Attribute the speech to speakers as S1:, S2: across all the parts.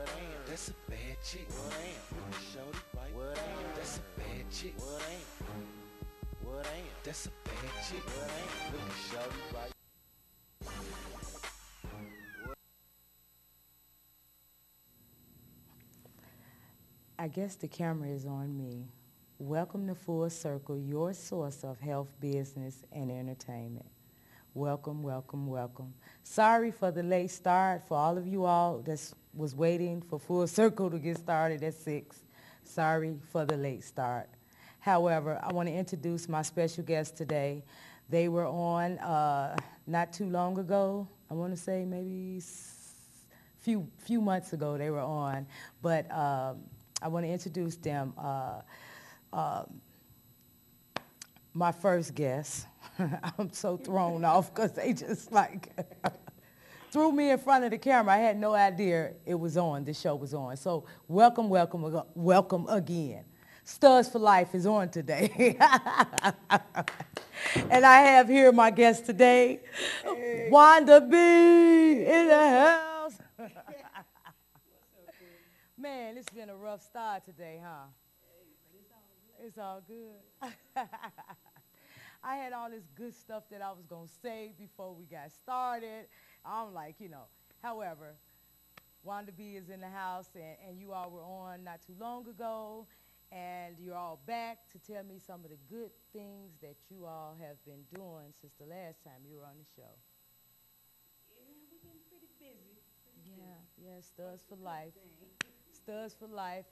S1: ain't? That's a bad chick. What ain't? Look at shorty right. What ain't? That's a bad chick. What ain't? What ain't? That's a bad chick. What ain't? Look at shorty right.
S2: I guess the camera is on me. Welcome to Full Circle, your source of health, business, and entertainment. Welcome, welcome, welcome. Sorry for the late start for all of you all that was waiting for Full Circle to get started at 6. Sorry for the late start. However, I want to introduce my special guest today. They were on not too long ago. I want to say maybe few months ago they were on, but I want to introduce them. My first guest. I'm so thrown off because they just like threw me in front of the camera. I had no idea it was on, the show was on. So welcome, welcome, welcome again. Studs for Life is on today. And I have here my guest today, Wanda B in the house. Man, it's been a rough start today, huh? It's all good. I had all this good stuff that I was going to say before we got started. I'm like, however, Wanda B is in the house, and you all were on not too long ago, and you're all back to tell me some of the good things that you all have been doing since the last time you were on the show.
S3: Yeah, we've been pretty busy.
S2: Yeah, Studs for Life. Studs for Life.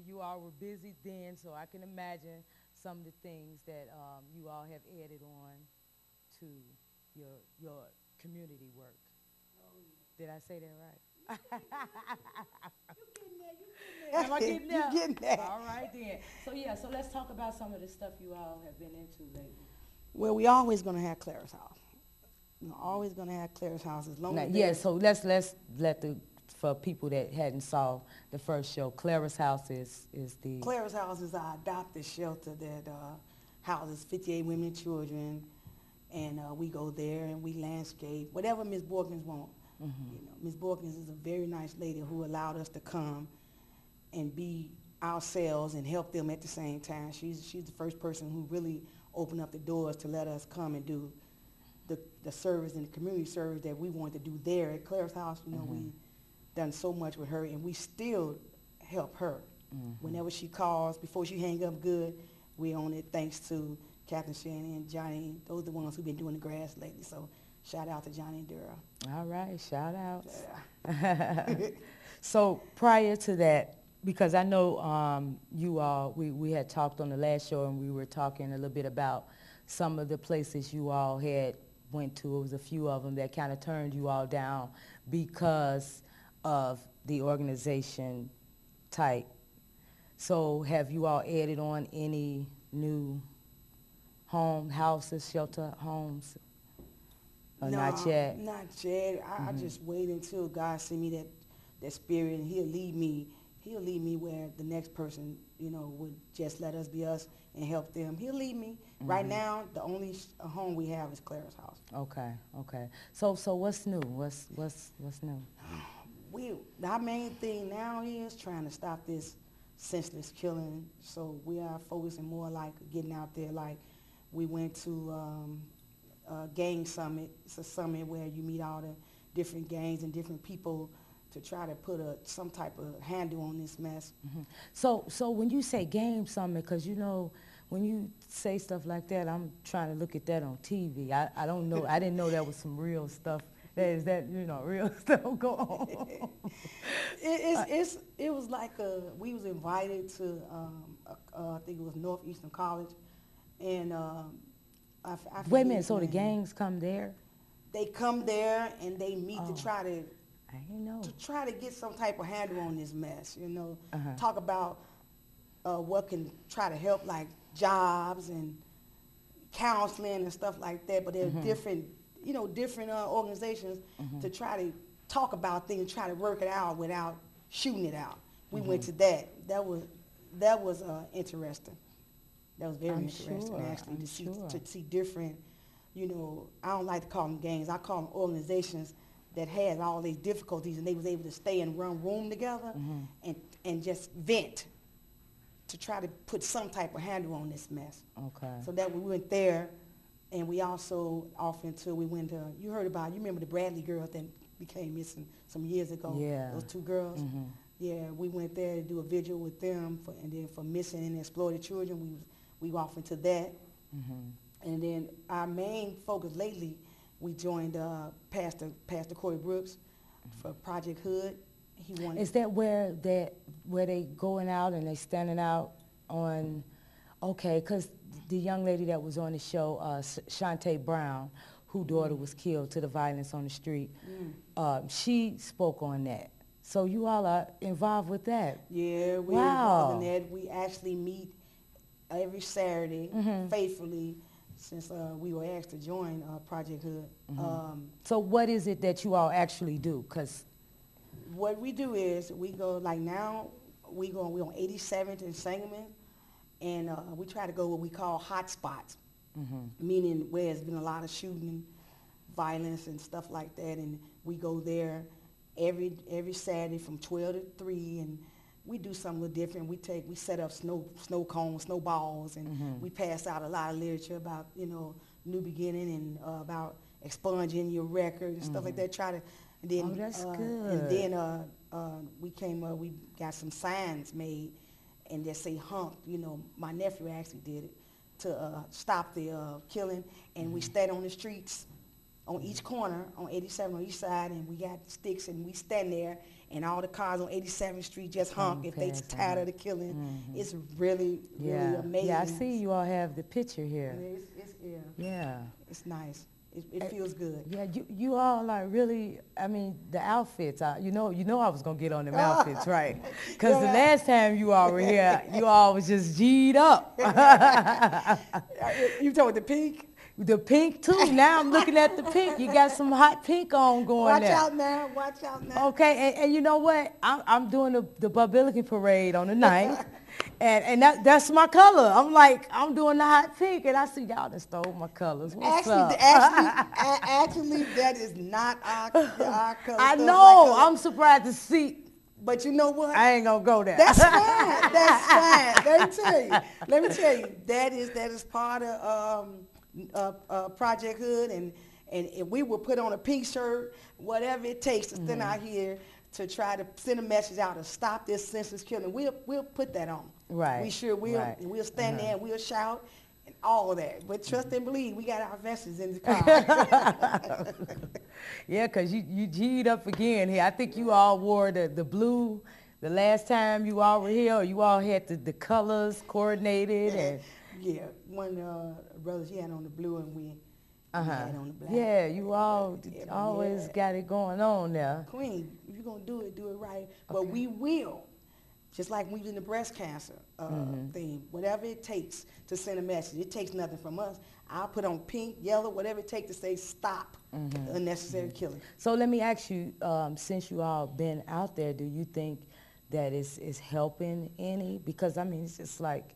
S2: You all were busy then, so I can imagine some of the things that you all have added on to your community work.
S3: Oh, yeah.
S2: Did I say that right?
S3: You
S2: Am I getting there?
S3: You getting there.
S2: All right then. So let's talk about some of the stuff you all have been into lately.
S3: Well, we always gonna have Clara's house. Always gonna have Clara's house as long
S2: Now,
S3: as
S2: yeah, so let's let for people that hadn't saw the first show, Clara's house is the
S3: Clara's house is our adopted shelter that houses 58 women and children, and we go there and we landscape whatever Miss Borkins want. Miss Borkins is a very nice lady who allowed us to come and be ourselves and help them at the same time. She's the first person who really opened up the doors to let us come and do the service and the community service that we wanted to do there at Clara's house. We done so much with her, and we still help her. Whenever she calls, before she hang up good, we on it thanks to Captain Shannon and Johnny. Those are the ones who've been doing the grass lately. So shout out to Johnny and Dura.
S2: All right, shout out.
S3: Yeah.
S2: So prior to that, because I know you all, we had talked on the last show and we were talking a little bit about some of the places you all had went to. It was a few of them that kind of turned you all down because of the organization type. So have you all added on any new houses, shelter homes? Or
S3: No,
S2: not yet?
S3: Not yet. I just wait until God send me that spirit, and He'll lead me. He'll lead me where the next person, would just let us be us and help them. He'll lead me. Right now, the only home we have is Clara's house.
S2: Okay. So what's new? What's new?
S3: Our main thing now is trying to stop this senseless killing. So we are focusing more like getting out there. Like we went to gang summit. It's a summit where you meet all the different gangs and different people to try to put some type of handle on this mess.
S2: So when you say game summit, because when you say stuff like that, I'm trying to look at that on TV. I don't know. I didn't know that was some real stuff. That real stuff go on.
S3: It was like we was invited to I think it was Northeastern College, and I
S2: Wait a minute. So the gangs come there?
S3: They come there and they meet to try to.
S2: I didn't know.
S3: To try to get some type of handle on this mess, talk about what can try to help, like jobs and counseling and stuff like that. But there are different organizations to try to talk about things, try to work it out without shooting it out. We went to that. That was interesting. That was very interesting, actually, to see different. I don't like to call them gangs. I call them organizations that had all these difficulties, and they was able to stay in one room together and just vent to try to put some type of handle on this mess.
S2: Okay.
S3: So that we went there, and we also we went to, you remember the Bradley girls that became missing some years ago?
S2: Yeah.
S3: Those 2 girls? Yeah, we went there to do a vigil with them, and then for missing and exploited children, we off into that. And then our main focus lately, we joined Pastor Corey Brooks for Project Hood. He wanted.
S2: Is that where they going out and they standing out on? Okay, because the young lady that was on the show, Shantae Brown, whose daughter was killed to the violence on the street, she spoke on that. So you all are involved with that?
S3: Yeah, we're involved in that. We actually meet every Saturday faithfully since we were asked to join Project Hood.
S2: So what is it that you all actually do? 'Cause
S3: what we do is we go, like now, we're on 87th and Sangamon, and we try to go what we call hot spots, meaning where there's been a lot of shooting, violence, and stuff like that, and we go there every Saturday from 12 to 3, and we do something a little different. We set up snow cones, snowballs, and we pass out a lot of literature about, new beginning and about expunging your record and stuff like that. And then,
S2: that's good.
S3: And then we got some signs made, and they say "hunk." My nephew actually did it to stop the killing, and we stand on the streets on each corner, on 87 on each side, and we got sticks, and we stand there, and all the cars on 87th Street just honk if they tired of the killing. It's really amazing.
S2: Yeah, I see you all have the picture here.
S3: Yeah. It's nice. It feels good.
S2: Yeah, you all are really, the outfits, you know I was going to get on them outfits, right? Because the last time you all were here, you all was just G'd up.
S3: You talking the pink?
S2: The pink too. Now I'm looking at the pink. You got some hot pink on going there.
S3: Watch out now.
S2: Okay, and you know what? I'm doing the Babilican Parade on the 9th, and that's my color. I'm doing the hot pink, and I see y'all done stole my colors. What's up?
S3: Actually, that is not our color.
S2: I know. I'm surprised to see.
S3: But you know what?
S2: I ain't gonna go there.
S3: That's fine. That's fine. Let me tell you. That is part of Project Hood, and if we will put on a pink shirt, whatever it takes to stand out here to try to send a message out to stop this senseless killing, we'll put that on.
S2: Right.
S3: We sure will. Right. And we'll stand there and we'll shout and all of that. But trust and believe, we got our vests in the car.
S2: Yeah, because you G'd up again here. I think you all wore the blue the last time you all were here, or you all had the colors coordinated. And
S3: yeah, one brother, she had on the blue, and we had on the black.
S2: Yeah, you all always got it going on there.
S3: Queen, if you're going to do it right. But we will, just like we did the breast cancer thing, whatever it takes to send a message. It takes nothing from us. I'll put on pink, yellow, whatever it takes to say stop the unnecessary killing.
S2: So let me ask you, since you all been out there, do you think that it's helping any? Because, it's just like,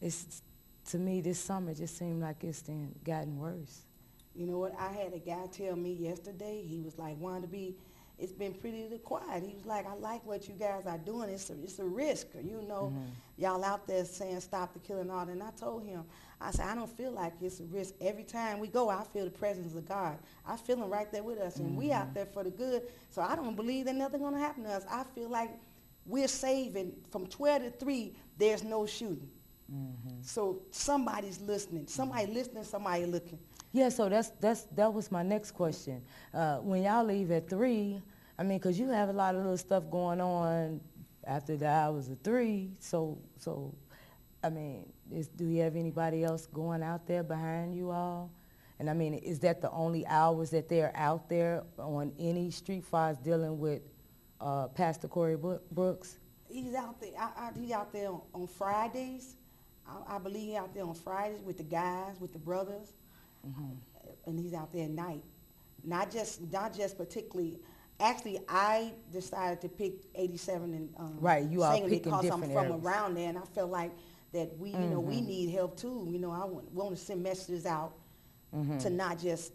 S2: to me, this summer just seemed like it's gotten worse.
S3: You know what? I had a guy tell me yesterday, he was like, Wanda B, it's been pretty quiet. He was like, I like what you guys are doing. It's a risk. Y'all out there saying stop the killing and all that. And I told him, I said, I don't feel like it's a risk. Every time we go, I feel the presence of God. I feel him right there with us. And we out there for the good. So I don't believe that nothing going to happen to us. I feel like we're saving from 12 to 3, there's no shooting. So somebody's listening. Somebody listening, somebody looking.
S2: Yeah, so that was my next question. When y'all leave at 3, because you have a lot of little stuff going on after the hours of 3. So do you have anybody else going out there behind you all? And is that the only hours that they're out there on any street fights dealing with Pastor Corey Brooks?
S3: He's out there. He's out there on Fridays. I believe he's out there on Fridays with the guys, with the brothers, and he's out there at night. Not just particularly. Actually, I decided to pick 87 and
S2: right. You all picking
S3: because
S2: different
S3: I'm from
S2: areas.
S3: around there, and I felt like that we need help too. I want to send messages out to not just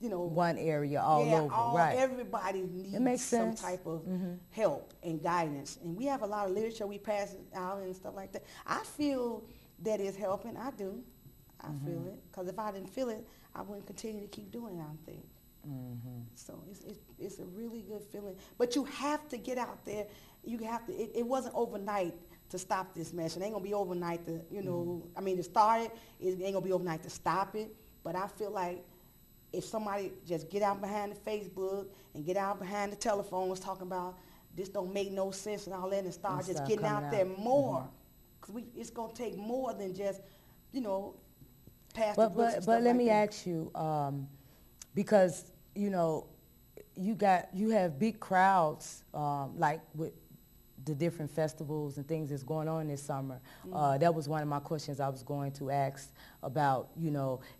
S2: one area all over, right?
S3: Everybody
S2: It
S3: needs
S2: makes
S3: some
S2: sense.
S3: type of help and guidance. And we have a lot of literature we pass out and stuff like that. I feel that it's helping. I do. I feel it. Because if I didn't feel it, I wouldn't continue to keep doing it, I think. So it's a really good feeling. But you have to get out there. You have to. It wasn't overnight to stop this mess. It ain't going to be overnight to, I mean, to start it. It ain't going to be overnight to stop it. But I feel like if somebody just get out behind the Facebook and get out behind the telephones talking about this don't make no sense and all that and start just getting out there more. Because it's going to take more than just, pass the books and stuff
S2: But let me
S3: that.
S2: ask you, because, you have big crowds, like with the different festivals and things that's going on this summer. That was one of my questions I was going to ask about,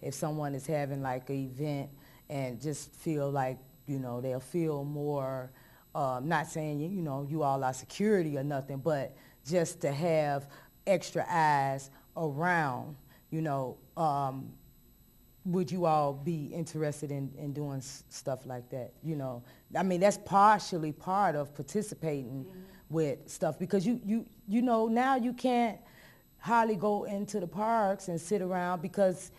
S2: if someone is having like an event and just feel like, they'll feel more, not saying, you all are security or nothing, but just to have extra eyes around, would you all be interested in doing stuff like that? I mean, that's partially part of participating with stuff, because now you can't hardly go into the parks and sit around, because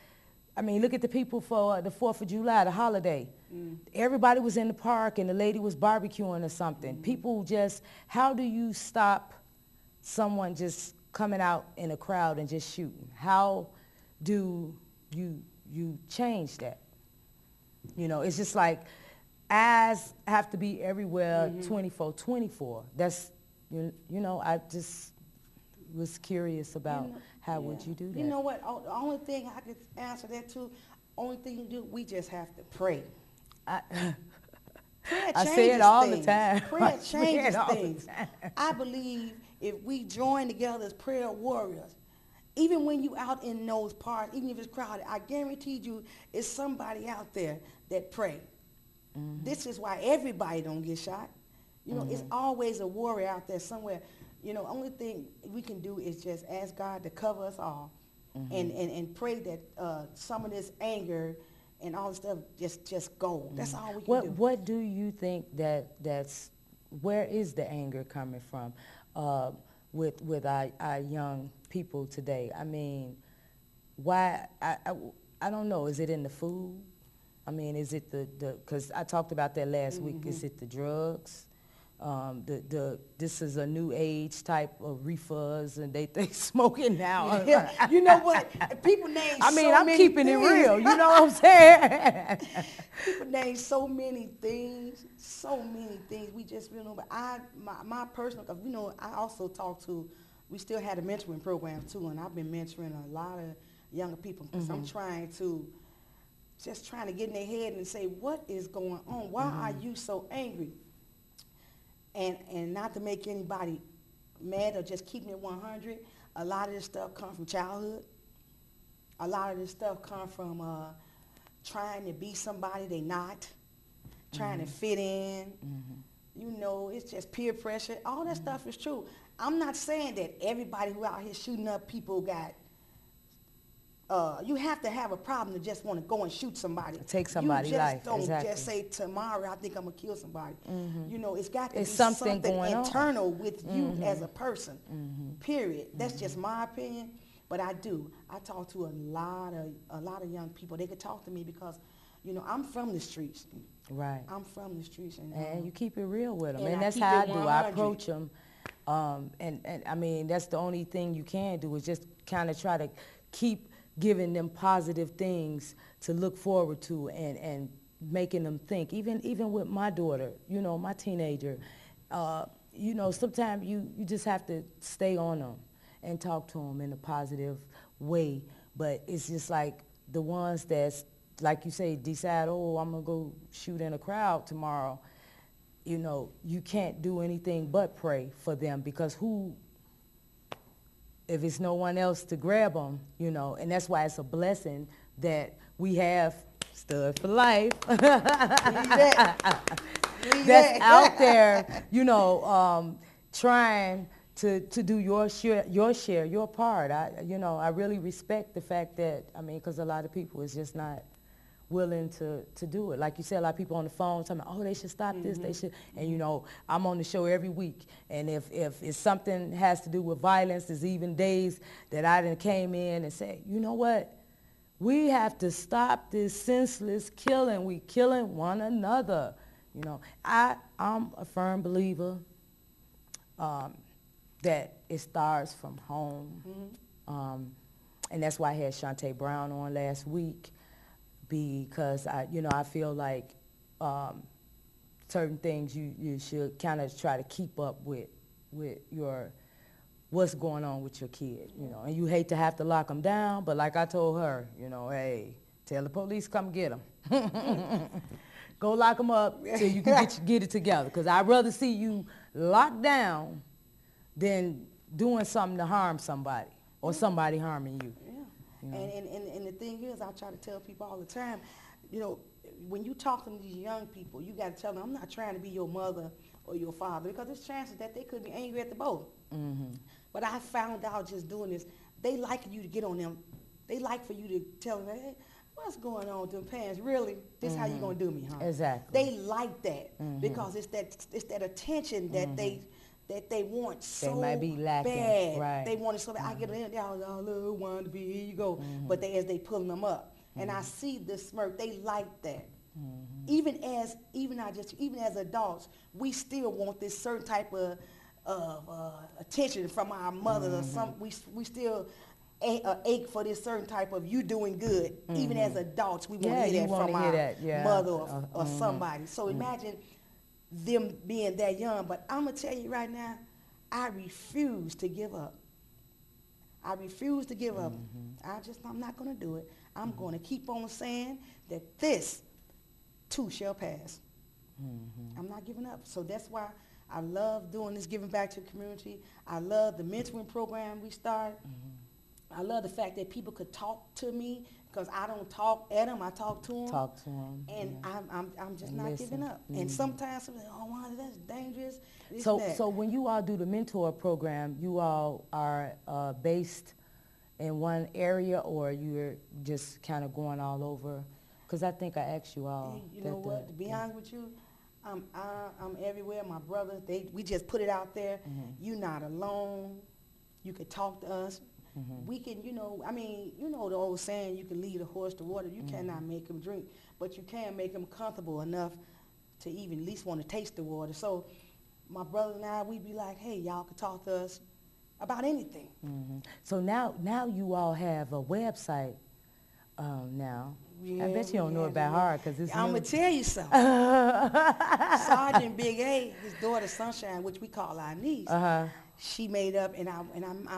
S2: I mean, look at the people for the 4th of July, the holiday. Everybody was in the park and the lady was barbecuing or something. People just, how do you stop someone just coming out in a crowd and just shooting? How do you change that? It's just like eyes have to be everywhere 24/24. That's, I just was curious about how would you do that?
S3: You know what? The only thing I could answer that to, only thing you do, we just have to pray. Prayer
S2: I say it all
S3: things.
S2: the time.
S3: Prayer changes things. I believe if we join together as prayer warriors, even when you out in those parks, even if it's crowded, I guarantee you it's somebody out there that pray. This is why everybody don't get shot. It's always a warrior out there somewhere. Only thing we can do is just ask God to cover us all and pray that some of this anger and all this stuff just go. That's all we can do.
S2: What do you think where is the anger coming from with our young people today? I mean, why, I don't know, is it in the food? I mean, is it because I talked about that last week, is it the drugs? This is a new age type of reefers, and they think smoking now.
S3: Yeah. You know what? People name
S2: I mean,
S3: so
S2: I'm
S3: many
S2: keeping
S3: things.
S2: it real. You know what I'm saying?
S3: People name so many things. We just know. But my personal, because I also talk to. We still had a mentoring program too, and I've been mentoring a lot of younger people because I'm trying to get in their head and say, what is going on? Why are you so angry? And not to make anybody mad or just keeping it 100, a lot of this stuff comes from childhood. A lot of this stuff comes from trying to be somebody they not, trying to fit in. It's just peer pressure. All that stuff is true. I'm not saying that everybody who out here shooting up people got, you have to have a problem to just want to go and shoot somebody.
S2: Take somebody's life.
S3: You just don't just say, tomorrow I think I'm going to kill somebody. It's got to be something
S2: going
S3: internal
S2: on
S3: with you as a person, period. That's just my opinion. But I talk to a lot of young people. They could talk to me because, I'm from the streets.
S2: Right.
S3: I'm from the streets.
S2: And you keep it real with them.
S3: And
S2: And that's
S3: keep
S2: how
S3: it
S2: I do.
S3: 100.
S2: I approach them. And I mean, that's the only thing you can do is just kind of try to keep giving them positive things to look forward to and making them think. Even with my daughter, my teenager, sometimes you just have to stay on them and talk to them in a positive way. But it's just like the ones that's, like you say, decide, oh, I'm going to go shoot in a crowd tomorrow. You can't do anything but pray for them, because if it's no one else to grab them, and that's why it's a blessing that we have Stud for Life that's out there, trying to do your share, your part. I really respect the fact that, because a lot of people is just not willing to do it. Like you said, a lot of people on the phone telling me, oh, they should stop this, they should. And, you know, I'm on the show every week. And if it's something has to do with violence, there's even days that I done came in and said, you know what? We have to stop this senseless killing. We killing one another. You know, I'm a firm believer that it starts from home. And that's why I had Shantae Brown on last week, because I feel like certain things you should kind of try to keep up with your what's going on with your kid, you know. And you hate to have to lock them down, but like I told her, you know, hey, tell the police come get them. Go lock them up till you can get it together, because I'd rather see you locked down than doing something to harm somebody or somebody harming you.
S3: Yeah.
S2: You know?
S3: And the thing is, I try to tell people all the time, you know, when you talk to these young people, you got to tell them, I'm not trying to be your mother or your father, because there's chances that they could be angry at the both. But I found out just doing this, they like you to get on them. They like for you to tell them, hey, what's going on with them pants? Really? This how you gonna do me, huh?
S2: Exactly.
S3: They like that because it's that attention that they want so
S2: they might be lacking.
S3: bad.
S2: Right.
S3: They want it so bad. I get in, y'all little Wanda B, here you go. But as they pulling them up, and I see this smirk, they like that. Even as adults, we still want this certain type of attention from our mothers or some. We still ache for this certain type of you doing good. Even as adults, we want to hear that from our mother or somebody. So imagine them being that young. But I'm gonna tell you right now, I refuse to give up. I refuse to give up. I'm not gonna do it. I'm gonna keep on saying that this too shall pass. I'm not giving up. So that's why I love doing this, giving back to the community. I love the mentoring program we started. I love the fact that people could talk to me, because I don't talk at them, I talk to them. And I'm just not giving up. And sometimes somebody, oh, wow, that's dangerous.
S2: So when you all do the mentor program, you all are based in one area, or you're just kind of going all over? Because I think I asked you all.
S3: You know what? To be honest with you, I'm everywhere. My brothers, we just put it out there. You're not alone. You could talk to us. We can, you know the old saying, you can lead a horse to water. You cannot make him drink, but you can make him comfortable enough to even at least want to taste the water. So my brothers and I, we'd be like, hey, y'all can talk to us about anything.
S2: So now you all have a website now.
S3: Yeah,
S2: I bet you don't know it by heart, because it's
S3: I'm
S2: new.
S3: going to tell you something. Sergeant Big A, his daughter Sunshine, which we call our niece, she made up, and I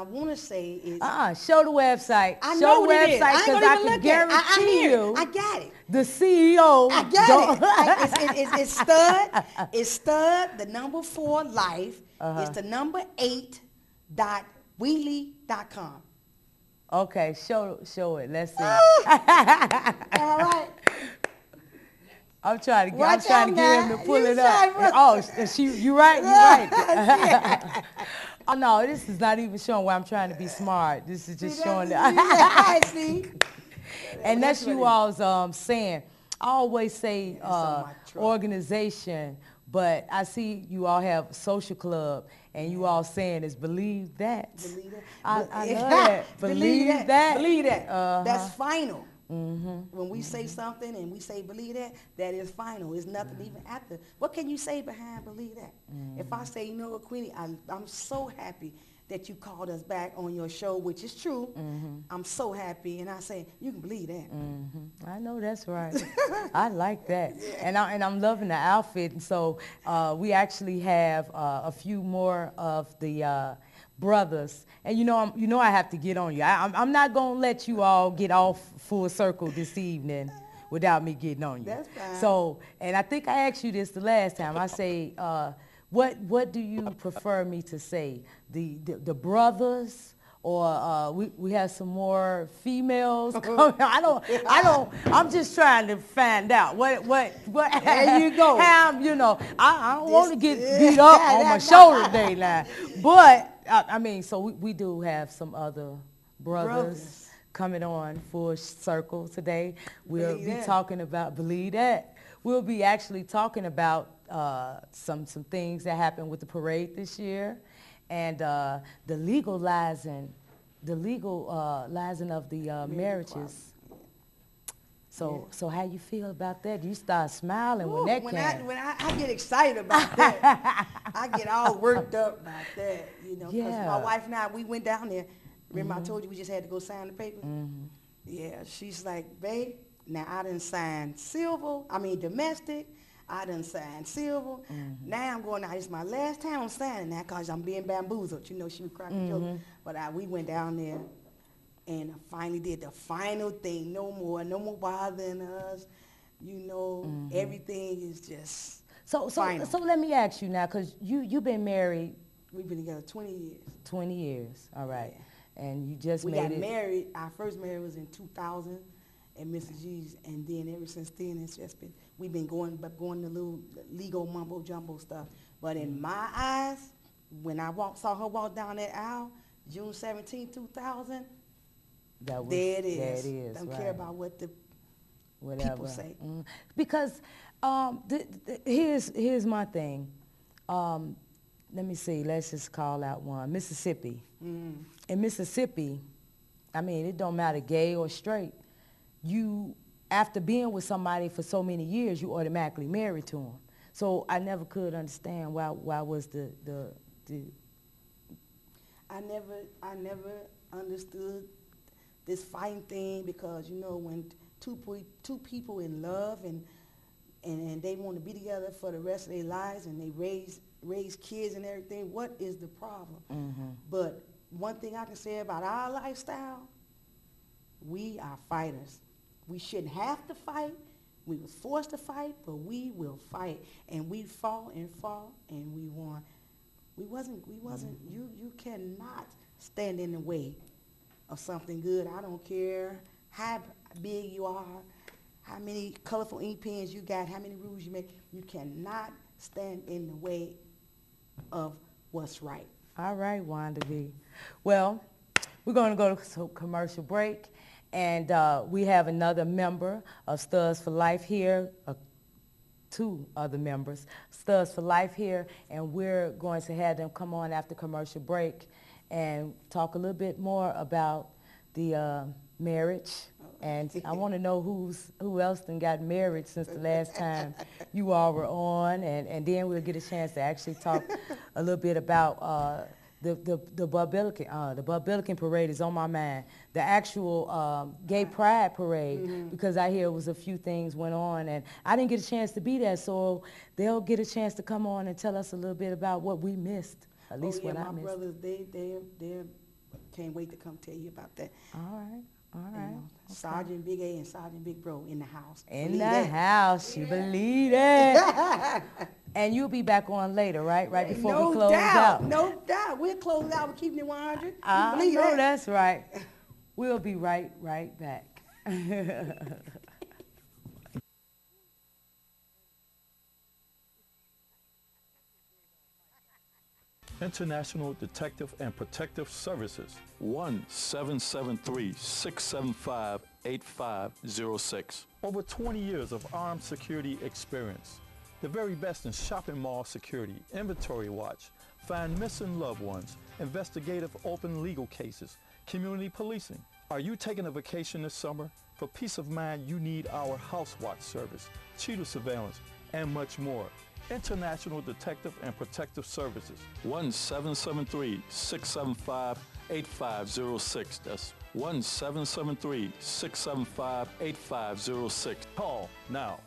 S3: want to say it's...
S2: show the website.
S3: I
S2: show
S3: know
S2: the
S3: what
S2: website,
S3: it is. I ain't
S2: because
S3: gonna
S2: I
S3: even
S2: can
S3: look at it.
S2: guarantee you.
S3: I got it.
S2: The CEO.
S3: I got it. It's stud. It's stud. The number 4 life. It's the number 8.wheelie.com.
S2: Okay, show it. Let's see.
S3: All right.
S2: I'm trying to
S3: Watch
S2: get him
S3: now.
S2: to pull
S3: You
S2: it up.
S3: try,
S2: Oh, you right? You right. Oh no, this is not even showing where I'm trying to be smart. This is just showing that.
S3: See?
S2: And that's you all's saying. I always say
S3: on my truck.
S2: organization, but I see you all have a social club, and you all saying is believe that.
S3: Believe that.
S2: I love that. Believe that.
S3: Believe that. That's final. When we say something and we say believe that, that is final. It's nothing even after. What can you say behind believe that? If I say, you know what, Queenie, I'm so happy that you called us back on your show, which is true. I'm so happy, and I say, you can believe that.
S2: I know that's right. I like that. And I'm loving the outfit. And so we actually have a few more of the brothers. And you know I have to get on you. I'm not going to let you all get off full circle this evening without me getting on you.
S3: That's fine.
S2: So, and I think I asked you this the last time. I say, what do you prefer me to say? The brothers, or we have some more females coming? I'm just trying to find out what
S3: There you go.
S2: I don't want to get beat up on my shoulder day now. But I mean, so we do have some other brothers coming on Full Circle today. We'll
S3: Believe
S2: be
S3: that.
S2: talking about, believe that, we'll be actually talking about some things that happened with the parade this year, and the legalizing of the marriages. So, so how you feel about that? You start smiling when that came.
S3: When I get excited about that, I get all worked up about that, you know, because
S2: Yeah.
S3: my wife and I, we went down there. Remember I told you we just had to go sign the papers? Yeah, she's like, babe, now I done signed domestic. I done signed silver. Now I'm going out. It's my last time I'm signing that because I'm being bamboozled. You know, she was cracking jokes. But we went down there. And I finally did the final thing. No more bothering us. You know, everything is just final.
S2: So let me ask you now, because you've been married.
S3: We've been together 20 years.
S2: 20 years, all right.
S3: Yeah.
S2: And you just
S3: we
S2: made
S3: got
S2: it.
S3: married. Our first marriage was in 2000 at Mrs. G's. And then ever since then, it's just been, we've been going the little legal mumbo jumbo stuff. But in my eyes, when I saw her walk down that aisle, June 17, 2000, there it is.
S2: There it is.
S3: Don't
S2: right.
S3: care about what the people say.
S2: Because here's my thing. Let me see. Let's just call out one. Mississippi. In Mississippi, I mean, it don't matter gay or straight. You, after being with somebody for so many years, you automatically married to them. So I never could understand why was the
S3: I never understood this fighting thing, because you know when two people in love and they want to be together for the rest of their lives and they raise kids and everything, what is the problem? But one thing I can say about our lifestyle, we are fighters. We shouldn't have to fight. We was forced to fight, but we will fight. And we fought and we won. We wasn't you cannot stand in the way of something good. I don't care how big you are, how many colorful ink pens you got, how many rules you make. You cannot stand in the way of what's right.
S2: All right, Wanda B. Well, we're going to go to a commercial break, and we have another member of Studs for Life here, two other members, Studs for Life here, and we're going to have them come on after commercial break and talk a little bit more about the marriage. And I want to know who else done got married since the last time you all were on, and then we'll get a chance to actually talk a little bit about the Bud-Billiken parade is on my mind. The actual gay pride parade, because I hear it was a few things went on, and I didn't get a chance to be there, so they'll get a chance to come on and tell us a little bit about what we missed, at least what I missed.
S3: My brothers, they can't wait to come tell you about that.
S2: All right. All right.
S3: You know, Sergeant Big A and Sergeant Big Bro in the house.
S2: In the house, you believe it. And you'll be back on later, right? Right before we close out.
S3: No doubt. We'll close out with keeping it 100.
S2: I know that's right. We'll be right back.
S4: International Detective and Protective Services, 1-773-675-8506. Over 20 years of armed security experience. The very best in shopping mall security, inventory watch, find missing loved ones, investigative open legal cases, community policing. Are you taking a vacation this summer? For peace of mind, you need our house watch service, cheetah surveillance, and much more. International Detective and Protective Services, 1-773-675-8506. That's 1-773-675-8506. Call now.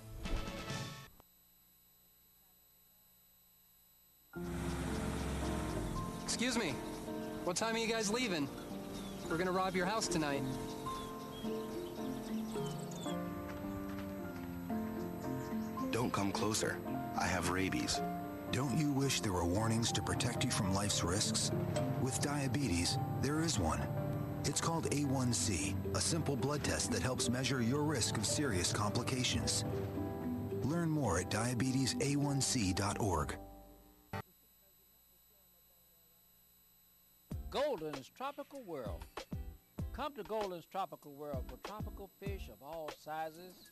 S5: Excuse me, what time are you guys leaving? We're gonna rob your house tonight.
S6: Don't come closer. I have rabies.
S7: Don't you wish there were warnings to protect you from life's risks? With diabetes, there is one. It's called A1C, a simple blood test that helps measure your risk of serious complications. Learn more at diabetesaonc.org.
S8: Golden's Tropical World. Come to Golden's Tropical World for tropical fish of all sizes,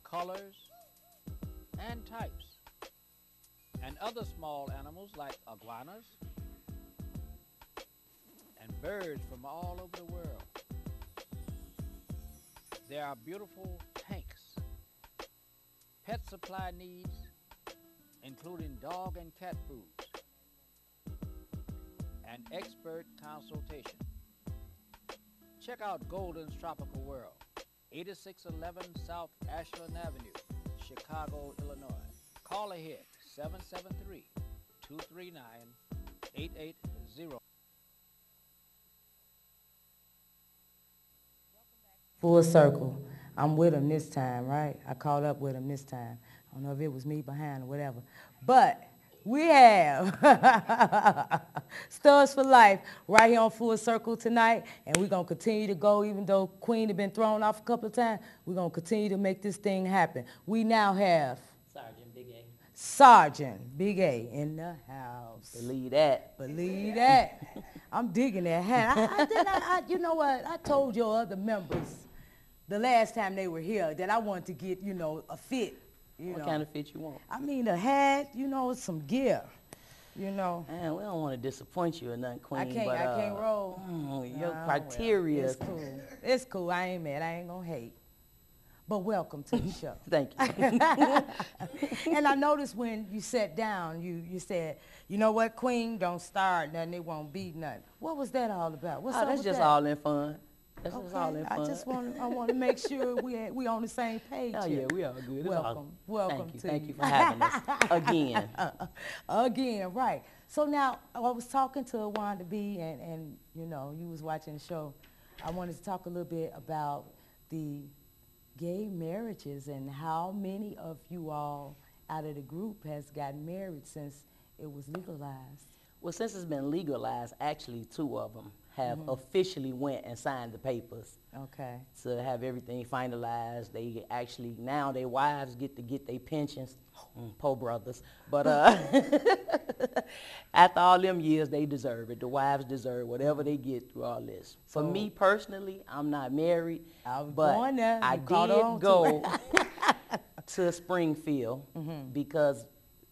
S8: colors, and types, and other small animals like iguanas and birds from all over the world. There are beautiful tanks, pet supply needs, including dog and cat foods, and expert consultation. Check out Golden's Tropical World, 8611 South Ashland Avenue, Chicago, Illinois. Call ahead, 773-239-8880.
S2: Full circle. I'm with him this time, right? I caught up with him this time. I don't know if it was me behind or whatever. But we have Studs for Life right here on Full Circle tonight, and we're going to continue to go, even though Queen had been thrown off a couple of times, we're going to continue to make this thing happen. We now have
S9: Sergeant Big A.
S2: Sergeant Big A in the house.
S9: Believe that.
S2: Believe that. I'm digging that hat. You know what? I told your other members the last time they were here that I wanted to get, you know, a fit.
S9: What kind of fit you want?
S2: I mean, a hat, you know, some gear, you know.
S9: Man, we don't want to disappoint you or nothing, Queen.
S2: I can't roll.
S9: Your criteria.
S2: Well, it's cool. It's cool. I ain't mad. I ain't going to hate. But welcome to the show.
S9: Thank you.
S2: And I noticed when you sat down, you said, you know what, Queen, don't start nothing. It won't be nothing. What was that all about? What's up
S9: that's
S2: with
S9: just
S2: that?
S9: all in fun. That's
S2: Okay.
S9: just all in fun.
S2: I want to make sure we on the same page.
S9: Oh
S2: here.
S9: yeah, we all good.
S2: Welcome to
S9: Thank
S2: you.
S9: you for having us again.
S2: Again, right. So now I was talking to Wanda B, and you know, you was watching the show. I wanted to talk a little bit about the gay marriages and how many of you all out of the group has gotten married since it was legalized.
S9: Well, since it's been legalized, actually 2 of them have officially went and signed the papers.
S2: Okay.
S9: To have everything finalized. They actually, now their wives get their pensions. Poor brothers. But after all them years, they deserve it. The wives deserve whatever they get through all this. For me personally, I'm not married, but I did go to Springfield because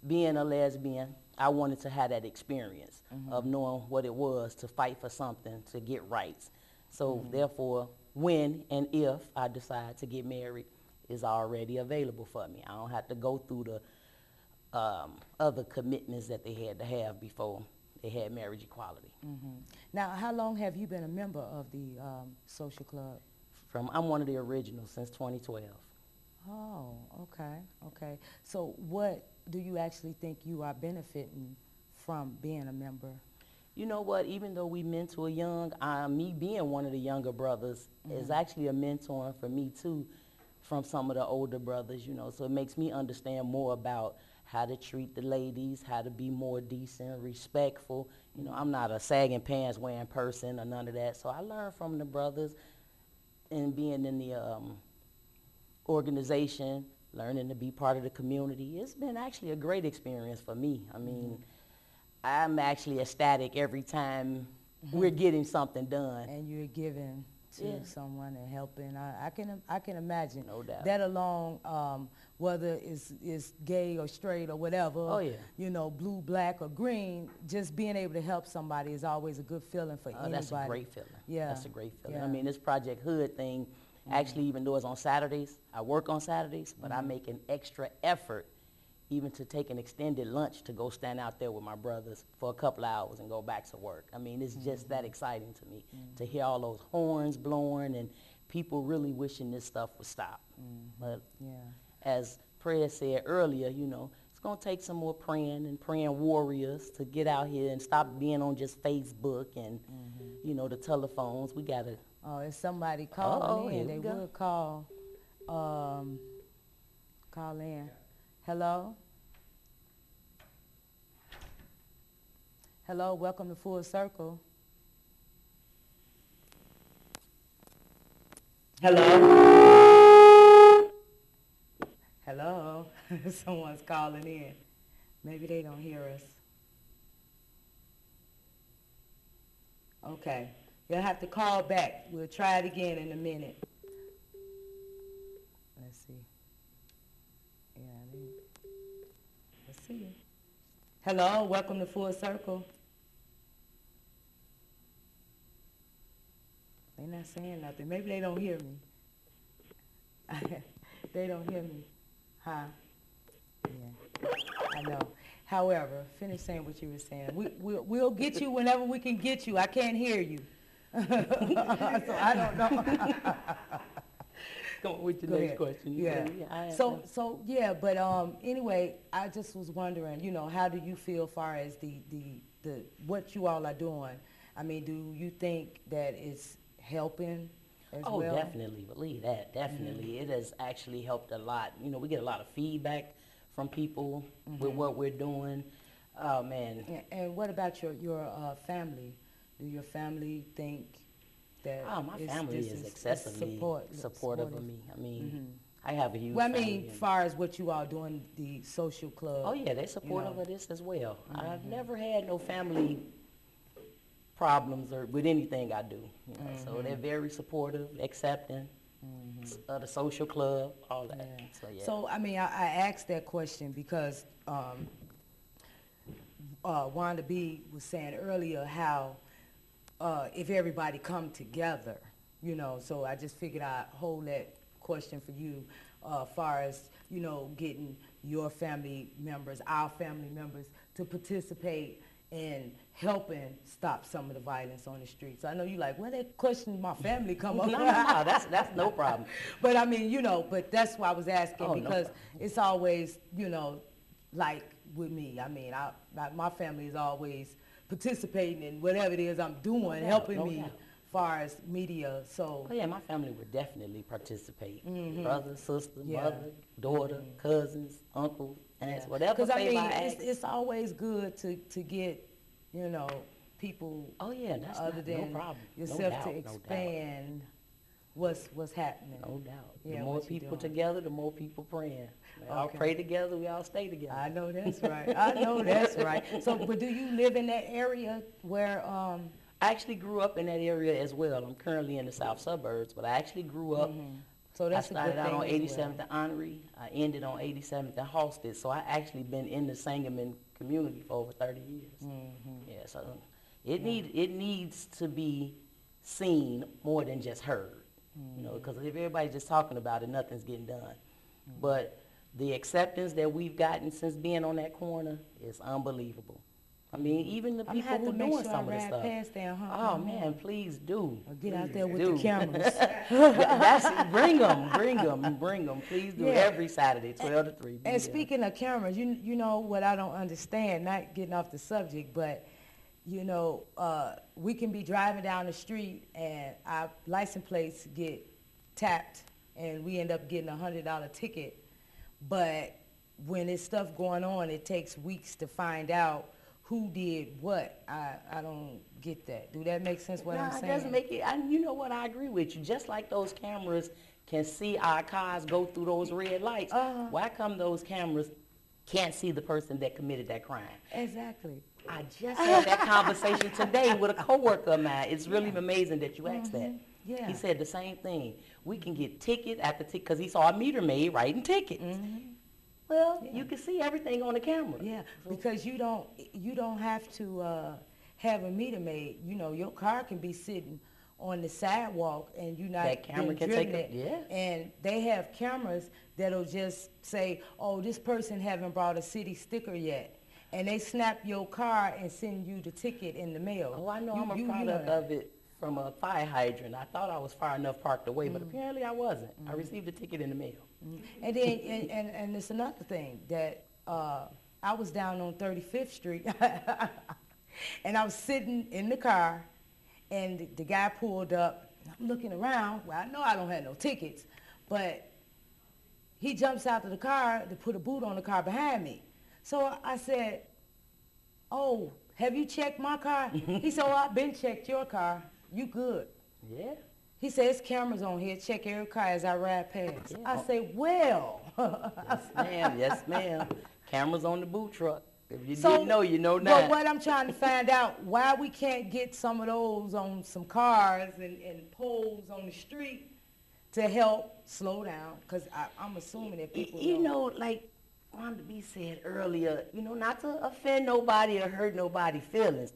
S9: being a lesbian, I wanted to have that experience of knowing what it was to fight for something, to get rights. So therefore, when and if I decide to get married, is already available for me. I don't have to go through the other commitments that they had to have before they had marriage equality.
S2: Now, how long have you been a member of the social club?
S9: I'm one of the originals since 2012.
S2: Oh, okay. So what do you actually think you are benefiting from being a member?
S9: You know what, even though we mentor young, me being one of the younger brothers is actually a mentoring for me too from some of the older brothers, you know, so it makes me understand more about how to treat the ladies, how to be more decent, respectful. You know, I'm not a sagging pants wearing person or none of that, so I learned from the brothers and being in the organization, learning to be part of the community. It's been actually a great experience for me. I mean, I'm actually ecstatic every time we're getting something done.
S2: And you're giving to someone and helping. I can imagine.
S9: No doubt.
S2: That alone, whether it's gay or straight or whatever,
S9: oh, yeah.
S2: you know, blue, black, or green, just being able to help somebody is always a good feeling for anybody.
S9: That's a great feeling.
S2: Yeah.
S9: That's a great feeling.
S2: Yeah.
S9: I mean, this Project Hood thing, actually, even though it's on Saturdays, I work on Saturdays, but I make an extra effort even to take an extended lunch to go stand out there with my brothers for a couple hours and go back to work. I mean, it's just that exciting to me to hear all those horns blowing and people really wishing this stuff would stop. But as Prayer said earlier, you know, it's going to take some more praying and praying warriors to get out here and stop being on just Facebook and, you know, the telephones. We got to...
S2: Oh, if somebody calling in, they would call in. Hello? Hello, welcome to Full Circle. Hello? Hello? Someone's calling in. Maybe they don't hear us. Okay. You'll have to call back. We'll try it again in a minute. Let's see. Yeah, let's see. Hello, welcome to Full Circle. They're not saying nothing. Maybe they don't hear me. They don't hear me. Huh? Yeah, I know. However, finish saying what you were saying. We'll get you whenever we can get you. I can't hear you. So I don't know.
S9: Come on with your next question.
S2: Yeah. Yeah, but anyway, I just was wondering, you know, how do you feel as far as the what you all are doing? I mean, do you think that it's helping as well?
S9: Oh, definitely. Believe that. Definitely. It has actually helped a lot. You know, we get a lot of feedback from people with what we're doing. Oh, man.
S2: And what about your family? Do your family think that
S9: my family is excessively supportive of me. I mean, I have a huge
S2: Well, I
S9: family.
S2: mean, as far as what you all doing, the social club.
S9: Oh, yeah, they're supportive of this as well. I've never had no family problems or with anything I do. You know? So they're very supportive, accepting of the social club, all that.
S2: Yeah.
S9: So, yeah.
S2: So, I mean, I asked that question because Wanda B was saying earlier how if everybody come together, you know, so I just figured I'd hold that question for you far as, you know, getting your family members, our family members to participate in helping stop some of the violence on the streets. I know you like, well, that question my family come up.
S9: No, that's no problem.
S2: But I mean, you know, but that's why I was asking because it's always, you know, like with me. I mean, my family is always participating in whatever it is I'm doing, helping me far as media. So
S9: yeah, my family would definitely participate. Brother, sister, mother, daughter, cousins, uncle, aunts, whatever.
S2: Because I mean, it's always good to get, you know, people.
S9: Oh yeah, that's
S2: other than
S9: no problem.
S2: yourself to expand what's happening.
S9: No doubt.
S2: Yeah,
S9: the more people together, the more people praying. We all pray together, we all stay together.
S2: I know that's right. I know that's right. So, but do you live in that area where?
S9: I actually grew up in that area as well. I'm currently in the south suburbs, but I actually grew up.
S2: So that's
S9: I started out on 87th and Honorary. I ended on 87th and Halsted. So I actually been in the Sangamon community for over 30 years. Yeah, so it needs to be seen more than just heard. You know, because if everybody's just talking about it, nothing's getting done. But the acceptance that we've gotten since being on that corner is unbelievable. I mean, even the people who doing some of the stuff.
S2: Past there,
S9: Oh man, please do.
S2: Or get out there with the cameras.
S9: Bring them. Please do every Saturday, 12 to 3.
S2: And speaking of cameras, you know what I don't understand, not getting off the subject, but you know, we can be driving down the street and our license plates get tapped and we end up getting a $100 ticket. But when there's stuff going on, it takes weeks to find out who did what. I don't get that. Do that make sense what I'm saying?
S9: No, it doesn't make it. You know what? I agree with you. Just like those cameras can see our cars go through those red lights, why come those cameras can't see the person that committed that crime?
S2: Exactly.
S9: I just had that conversation today with a coworker of mine. It's really amazing that you asked that.
S2: Yeah.
S9: He said the same thing. We can get ticket after ticket because he saw a meter maid writing tickets. Well, you can see everything on the camera.
S2: Yeah, because you don't have to have a meter maid. You know, your car can be sitting on the sidewalk and you not
S9: that camera can take it.
S2: Yeah. And they have cameras that'll just say, oh, this person haven't brought a city sticker yet. And they snap your car and send you the ticket in the mail.
S9: Oh, I know. I'm a product of it from a fire hydrant. I thought I was far enough parked away, but apparently I wasn't. I received a ticket in the mail.
S2: And then, and it's another thing that I was down on 35th Street, and I was sitting in the car, and the guy pulled up. I'm looking around. Well, I know I don't have no tickets, but he jumps out of the car to put a boot on the car behind me. So I said, oh, have you checked my car? He said, oh, I've been checked your car. You good.
S9: Yeah.
S2: He said, there's cameras on here. Check every car as I ride past. Yeah. I say, well.
S9: Yes, ma'am. Yes, ma'am. Cameras on the boot truck. If you didn't know, you know now.
S2: But what I'm trying to find out, why we can't get some of those on some cars and poles on the street to help slow down, because I'm assuming that people
S9: know, like Wanda B said earlier, not to offend nobody or hurt nobody's feelings.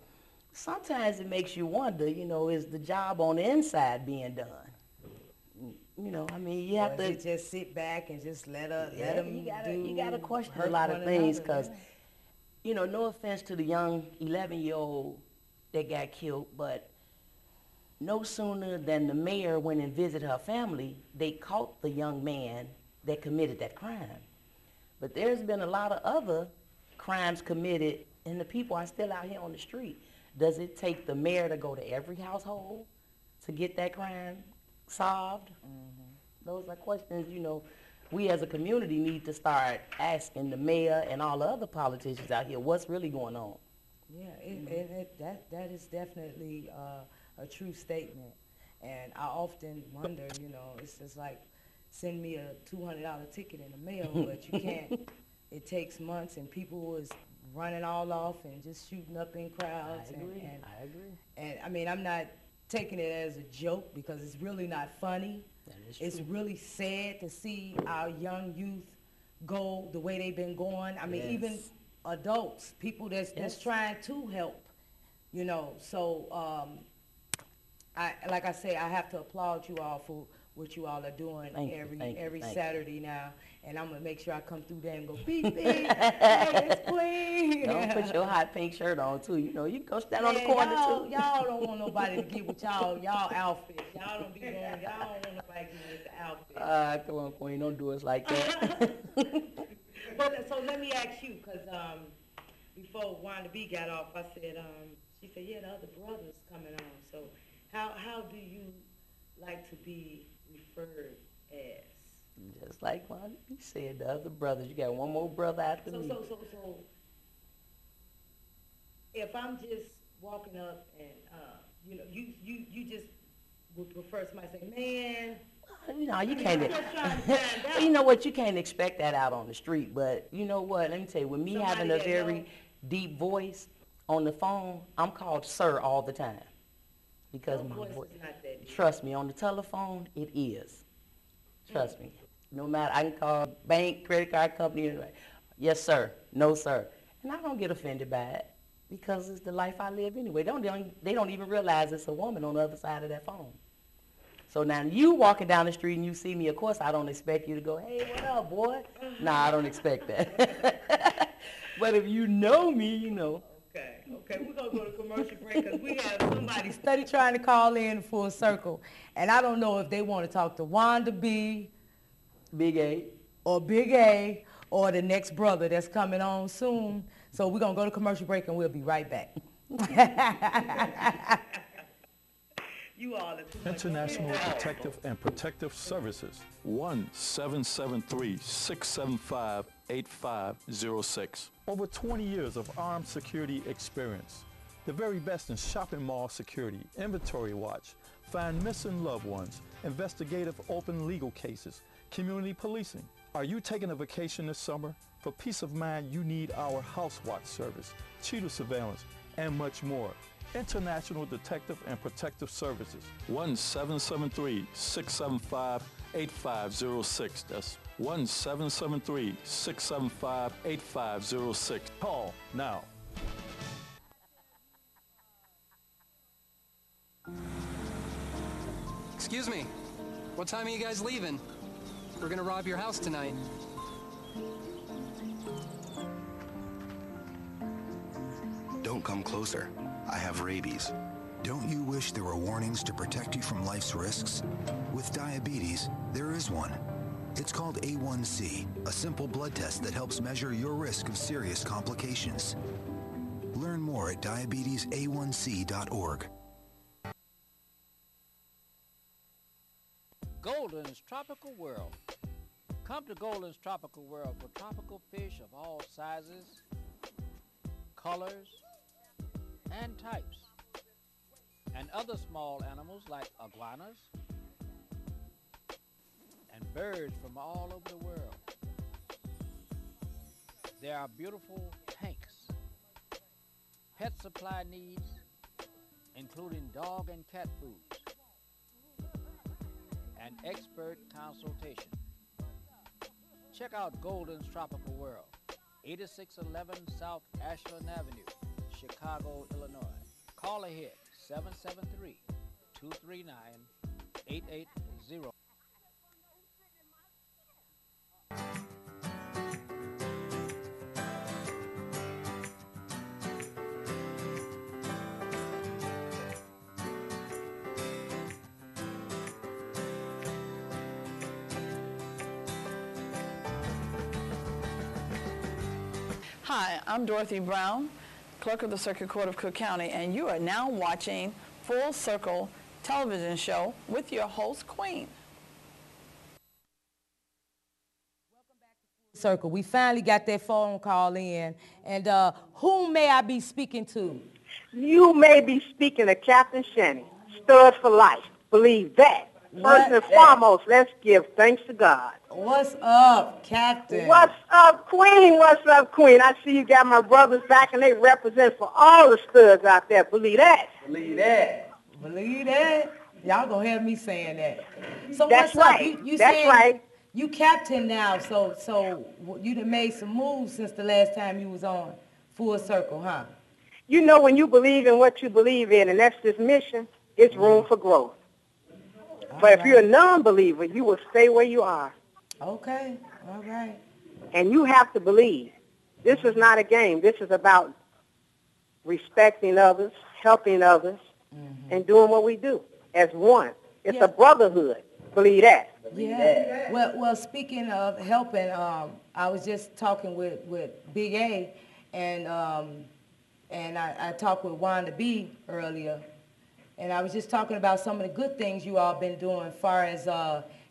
S9: Sometimes it makes you wonder, is the job on the inside being done? I mean, you have to
S2: just sit back and just let them
S9: you gotta question a lot of things, because, no offense to the young 11-year-old that got killed, but no sooner than the mayor went and visited her family, they caught the young man that committed that crime. But there's been a lot of other crimes committed, and the people are still out here on the street. Does it take the mayor to go to every household to get that crime solved? Mm-hmm. Those are questions, we as a community need to start asking the mayor and all the other politicians out here, what's really going on?
S2: Yeah, that is definitely a true statement. And I often wonder, it's just like, send me a $200 ticket in the mail, but you can't. It takes months, and people is running all off and just shooting up in crowds.
S9: I agree.
S2: And I mean, I'm not taking it as a joke, because it's really not funny. It's really sad to see our young youth go the way they've been going. I mean, even adults, people that's trying to help, So, like I say, I have to applaud you all for what you all are doing every Saturday now. And I'm going to make sure I come through there and go, beep, beep, hey, it's Queen.
S9: Don't put your hot pink shirt on, too. You can go stand on the corner, too.
S2: Y'all don't want nobody to get with y'all outfits. Y'all don't want nobody to get with the outfit.
S9: Come on, Queen, don't do us like that.
S2: But so let me ask you, because before Wanda B got off, I said, she said, yeah, the other brother's coming on. So how do you like to be referred as?
S9: Just like Wanda B said, the other brothers. You got one more brother after me.
S2: So if I'm just walking up and you just would prefer somebody say, man.
S9: You can't. You know what? You can't expect that out on the street. But you know what? Let me tell you, with me having a very deep voice on the phone, I'm called sir all the time. Because my voice is not that deep. Trust me, on the telephone, it is. Trust me. No matter, I can call bank, credit card company, and like, yes, sir, no, sir. And I don't get offended by it, because it's the life I live anyway. They don't even realize it's a woman on the other side of that phone. So now you walking down the street and you see me, of course I don't expect you to go, hey, what up, boy? Nah, I don't expect that. But if you know me, you know.
S2: Okay, we're going to go to commercial break, because we have somebody steady trying to call in Full Circle. And I don't know if they want to talk to Wanda B,
S9: Big A,
S2: or the next brother that's coming on soon. So we're going to go to commercial break, and we'll be right back. You all are too much.
S4: International Detective and Protective Services, 1-773-675-8506. Over 20 years of armed security experience. The very best in shopping mall security, inventory watch, find missing loved ones, investigative open legal cases, community policing. Are you taking a vacation this summer? For peace of mind, you need our house watch service, cheetah surveillance, and much more. International Detective and Protective Services, 1-773-675-8506. That's 1-773-675-8506. Call now.
S5: Excuse me, what time are you guys leaving? We're gonna rob your house tonight.
S6: Don't come closer. I have rabies.
S7: Don't you wish there were warnings to protect you from life's risks? With diabetes, there is one. It's called A1C, a simple blood test that helps measure your risk of serious complications. Learn more at diabetesaA1c.org.
S8: Golden's Tropical World. Come to Golden's Tropical World for tropical fish of all sizes, colors, and types, and other small animals like iguanas and birds from all over the world. There are beautiful tanks pet supply needs, including dog and cat foods, and expert consultation. Check out Golden's Tropical World, 8611 South Ashland Avenue, Chicago, Illinois. Call ahead, 773-239-8800.
S10: Hi, I'm Dorothy Brown, Clerk of the Circuit Court of Cook County, and you are now watching Full Circle television show with your host, Queen.
S2: Circle. We finally got that phone call in, and whom may I be speaking to?
S11: You may be speaking to Captain Shannon, stud for life. Believe that. First and foremost, let's give thanks to God.
S2: What's up, Captain?
S11: What's up, Queen? What's up, Queen? I see you got my brothers back, and they represent for all the studs out there. Believe that.
S2: Believe that. Believe that. Y'all gonna have me saying that. So
S11: that's
S2: what's
S11: right.
S2: up? You
S11: that's
S2: saying
S11: right.
S2: You captain now, so you done made some moves since the last time you was on Full Circle, huh?
S11: You know, when you believe in what you believe in, and that's this mission, it's room for growth. But if you're a non-believer, you will stay where you are.
S2: Okay, all right.
S11: And you have to believe. This is not a game. This is about respecting others, helping others, and doing what we do as one. It's a brotherhood. Believe that.
S2: Yeah. Well, speaking of helping, I was just talking with Big A, and I talked with Wanda B earlier. And I was just talking about some of the good things you all been doing as far as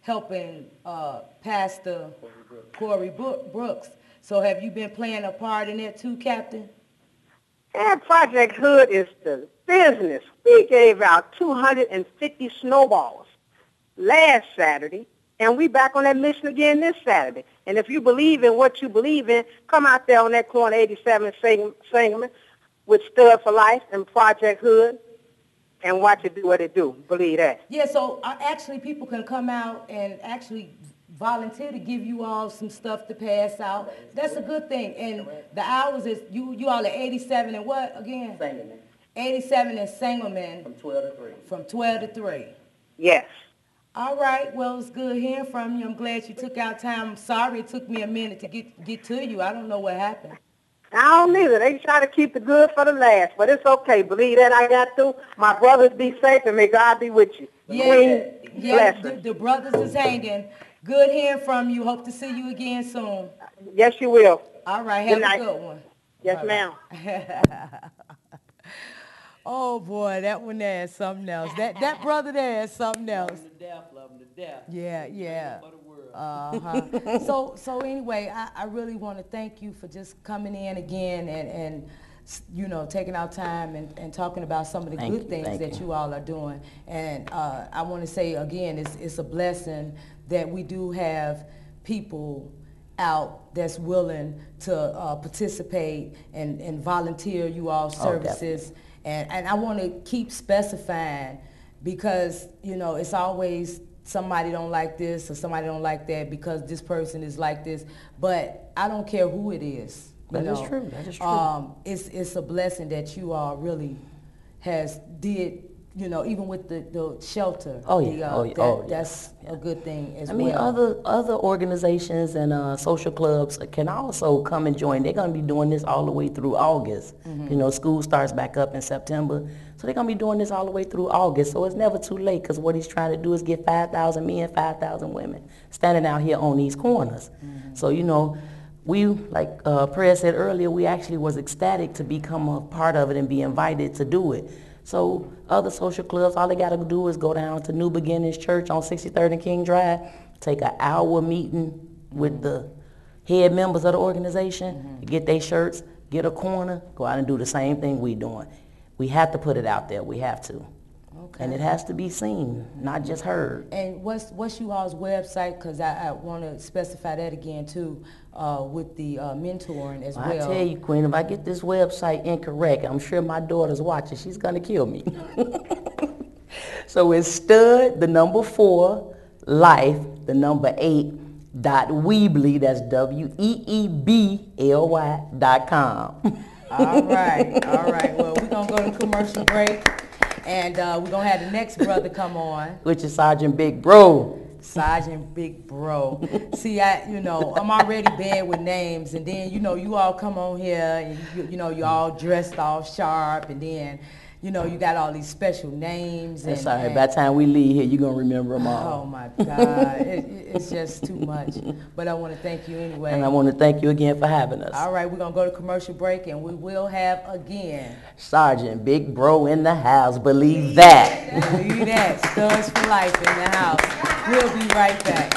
S2: helping Pastor Corey Brooks. So have you been playing a part in that too, Captain?
S11: And Project Hood is the business. We gave out 250 snowballs last Saturday, and we back on that mission again this Saturday. And if you believe in what you believe in, come out there on that corner 87 Sangamon with Stud for Life and Project Hood. And watch it do what it do. Believe that.
S2: Yeah, so actually people can come out and actually volunteer to give you all some stuff to pass out. That's a good thing. And the hours is, you all at 87 and what again?
S9: Sangamon.
S2: 87 and Sangamon.
S9: From 12 to 3.
S2: From 12 to 3.
S11: Yes.
S2: All right. Well, it's good hearing from you. I'm glad you took out time. I'm sorry it took me a minute to get to you. I don't know what happened.
S11: I don't either. They try to keep the good for the last, but it's okay. Believe that I got to. My brothers be safe, and may God be with you.
S2: Yeah, the brothers is hanging. Good hearing from you. Hope to see you again soon.
S11: Yes, you will.
S2: All right, have a good one.
S11: Yes, ma'am.
S2: Oh, boy, that one there is something else. That brother there is something else.
S9: Love him to death, love him to death.
S2: Yeah. So anyway, I really want to thank you for just coming in again and you know, taking our time and talking about some of the good things that you all are doing. And I want to say again, it's a blessing that we do have people out that's willing to participate and volunteer you all services. And I want to keep specifying because, you know, it's always somebody don't like this or somebody don't like that because this person is like this. But I don't care who it is.
S9: That is true. That is true.
S2: It's a blessing that you all really did, you know, even with the shelter. That's a good thing as well.
S9: I mean, other organizations and social clubs can also come and join. They're going to be doing this all the way through August. You know, school starts back up in September. So they're going to be doing this all the way through August. So it's never too late because what he's trying to do is get 5,000 men, 5,000 women standing out here on these corners. So, you know, we, like Priya said earlier, we actually was ecstatic to become a part of it and be invited to do it. So other social clubs, all they got to do is go down to New Beginnings Church on 63rd and King Drive, take an hour meeting with the head members of the organization, get their shirts, get a corner, go out and do the same thing we doing. We have to put it out there. We have to.
S2: Okay.
S9: And it has to be seen, not just heard.
S2: And what's you all's website? Because I want to specify that again too, with the mentoring as well.
S9: I tell you, Queen, if I get this website incorrect, I'm sure my daughter's watching. She's gonna kill me. So it's stud, the number 4, life, the number 8, .weebly, that's WEEBLY.com.
S2: All right. Well, we're going to go to commercial break, and we're going to have the next brother come on.
S9: Which is Sergeant Big Bro.
S2: Sergeant Big Bro. See, I'm already bad with names, and then, you all come on here, and, you all dressed all sharp, and then, you got all these special names.
S9: That's all right. By the time we leave here, you're going to remember them all.
S2: Oh, my God. It's just too much. But I want to thank you anyway.
S9: And I want to thank you again for having us.
S2: All right. We're going to go to commercial break, and we will have again
S9: Sergeant Big Bro in the house. Believe that.
S2: Believe that. Studs for life in the house. We'll be right back.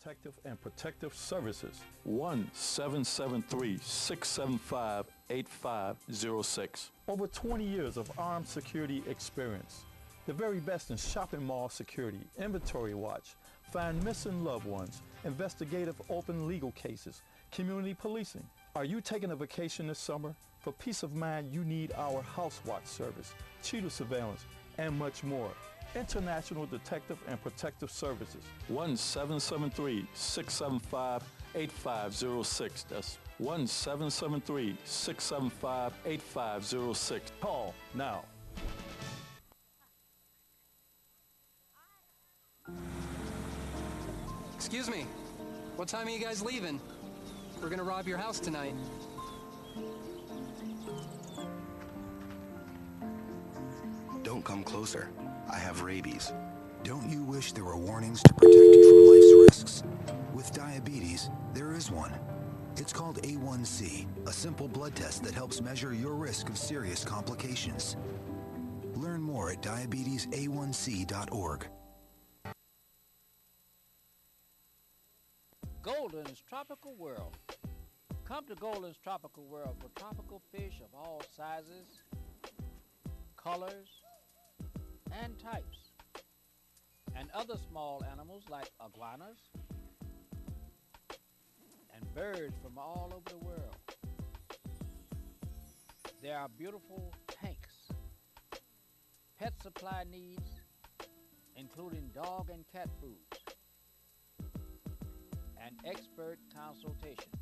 S4: Protective and Protective Services, 1-773-675-8506. Over 20 years of armed security experience. The very best in shopping mall security, inventory watch, find missing loved ones, investigative open legal cases, community policing. Are you taking a vacation this summer? For peace of mind, you need our House Watch service, cheetah surveillance, and much more. International Detective and Protective Services, 1-773-675-8506. That's 1-773-675-8506. Call now.
S5: Excuse me. What time are you guys leaving? We're gonna rob your house tonight.
S6: Don't come closer. I have rabies.
S7: Don't you wish there were warnings to protect you from life's risks? With diabetes, there is one. It's called A1C, a simple blood test that helps measure your risk of serious complications. Learn more at diabetesaonc.org.
S8: Golden's Tropical World. Come to Golden's Tropical World for tropical fish of all sizes, colors, and types, and other small animals like iguanas and birds from all over the world. There are beautiful tanks, pet supply needs, including dog and cat foods, and expert consultation.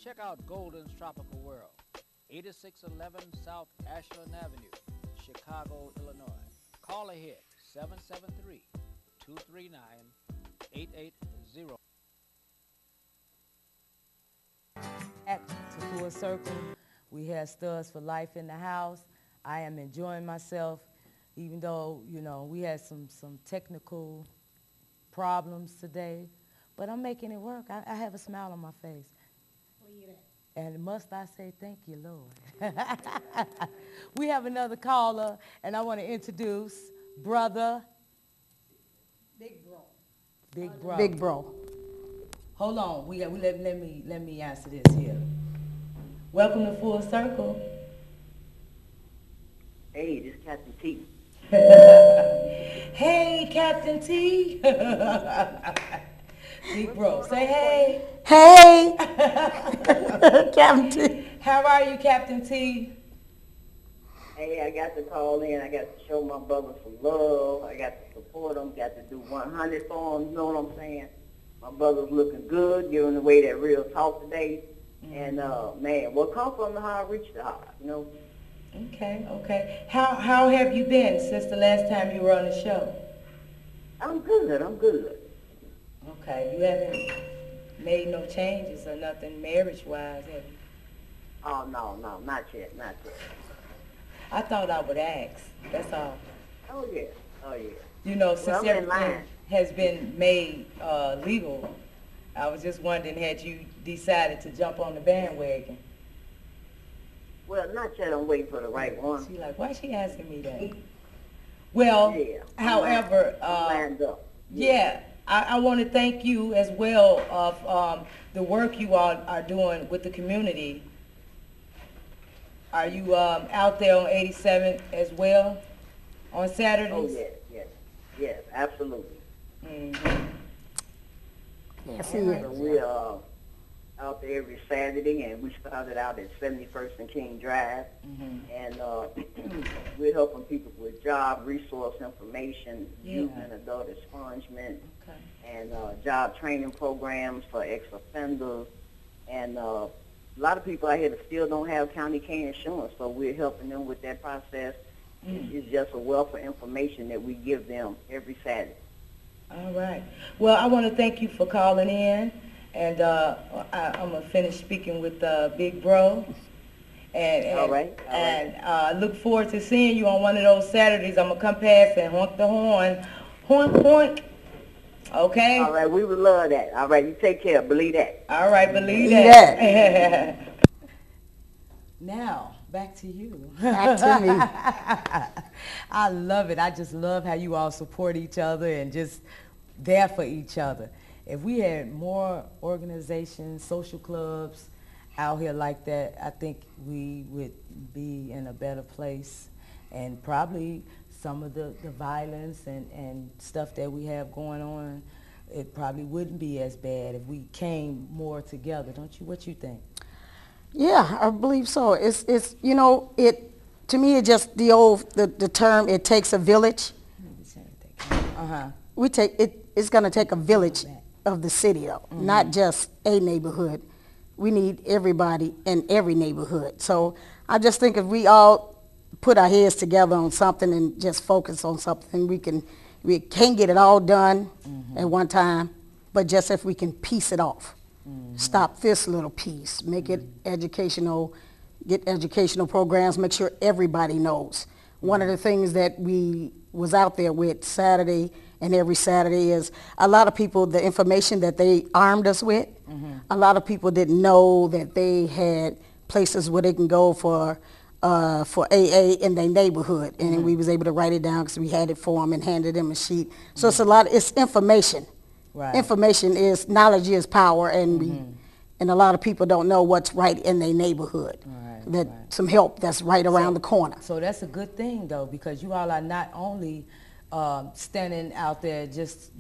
S8: Check out Golden's Tropical World, 8611 South Ashland Avenue, Chicago, Illinois. Call ahead, 773-239-880.
S2: Back to Full Circle. We have Studs for Life in the house. I am enjoying myself, even though, we had some technical problems today, but I'm making it work. I have a smile on my face. And must I say thank you, Lord. We have another caller, and I want to introduce Brother
S3: Big Bro.
S2: Big Bro.
S3: Big Bro.
S2: Hold on. Let me answer this here. Welcome to Full Circle.
S11: Hey, this is Captain T.
S2: Hey, Captain T. Big Bro, say hey.
S9: Hey, Captain T.
S2: How are you, Captain T?
S11: Hey, I got to call in. I got to show my brother some love. I got to support him. Got to do 100 for him. You know what I'm saying? My brother's looking good, giving away that real talk today. And, man, what comes from the heart reach the heart,
S2: Okay. How have you been since the last time you were on the show?
S11: I'm good.
S2: Okay. You haven't made no changes or nothing marriage-wise, have you?
S11: Oh, no, not yet.
S2: I thought I would ask. That's all.
S11: Oh, yeah.
S2: Since everything has been made legal, I was just wondering, had you decided to jump on the bandwagon?
S11: Well, not yet. I'm waiting for the right one.
S2: She's like, why is she asking me that? Well,
S11: yeah,
S2: however,
S11: I'm lined up.
S2: Yeah, I want to thank you as well of the work you all are doing with the community. Are you out there on 87 as well on Saturdays?
S12: Oh, yes, absolutely.
S2: Mm-hmm.
S12: Yes, so we're out there every Saturday, and we started out at 71st and King Drive, and we're helping people with job resource information, youth and adult expungement, and job training programs for ex-offenders, and a lot of people out here that still don't have county care insurance, so we're helping them with that process. It's just a wealth of information that we give them every Saturday.
S2: All right. Well, I want to thank you for calling in, and I'm going to finish speaking with Big Bro. And
S12: all right.
S2: And look forward to seeing you on one of those Saturdays. I'm going to come past and honk the horn. Honk, honk. Okay?
S12: All right, we would love that. All right, you take care. Believe that.
S2: All right, believe that. Now, back to you.
S3: Back to me.
S2: I love it. I just love how you all support each other and just there for each other. If we had more organizations, social clubs out here like that, I think we would be in a better place. And probably some of the violence and stuff that we have going on, it probably wouldn't be as bad if we came more together. Don't you? What you think?
S3: Yeah, I believe so. It's you know, it to me it's just the term it takes a village. It's going to take a village of the city though, not just a neighborhood. We need everybody in every neighborhood. So I just think if we all put our heads together on something and just focus on something, we can't get it all done at one time, but just if we can piece it off. Stop this little piece, make it educational, get educational programs, make sure everybody knows. One of the things that we was out there with Saturday and every Saturday is a lot of people, the information that they armed us with, a lot of people didn't know that they had places where they can go for AA in their neighborhood, and we was able to write it down because we had it for them and handed them a sheet. So it's information.
S2: Right.
S3: Information is, knowledge is power, and and a lot of people don't know what's right in their neighborhood. Some help that's right around the corner.
S2: So that's a good thing though, because you all are not only standing out there just,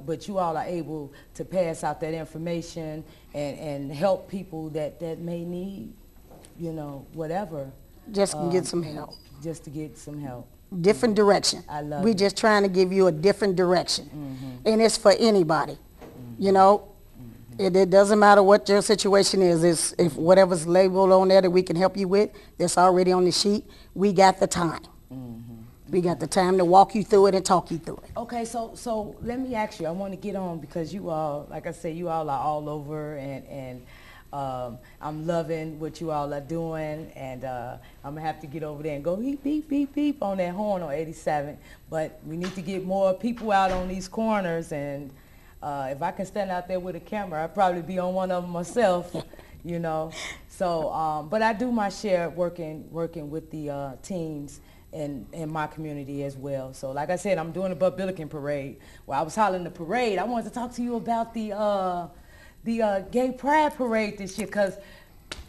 S2: but you all are able to pass out that information and help people that may need, whatever.
S3: Just to get some help.
S2: Just to get some help.
S3: Different direction.
S2: I love
S3: We're
S2: it.
S3: just trying to give you a different direction. And it's for anybody. It doesn't matter what your situation is. If whatever's labeled on there that we can help you with, that's already on the sheet, we got the time. We got the time to walk you through it and talk you through it.
S2: Okay, so let me ask you, I want to get on because you all, like I said, you all are all over, and I'm loving what you all are doing, and I'm going to have to get over there and go beep, beep, beep, beep on that horn on 87. But we need to get more people out on these corners, and if I can stand out there with a camera, I'd probably be on one of them myself, So, but I do my share working with the teams in my community as well. So like I said, I'm doing a Buck Billiken parade. Well, I was hollering the parade. I wanted to talk to you about the Gay Pride Parade this year, because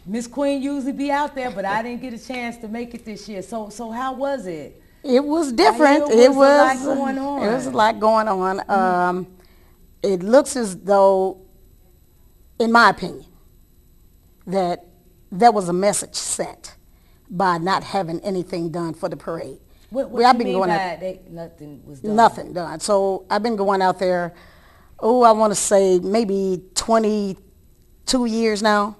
S2: Miss Queen usually be out there, but I didn't get a chance to make it this year. So how was it?
S3: It was different.
S2: It was a lot going on.
S3: It was a lot going on. It looks as though, in my opinion, that there was a message sent by not having anything done for the parade.
S2: What you mean by nothing was done?
S3: Nothing done. So I've been going out there, I want to say maybe 22 years now.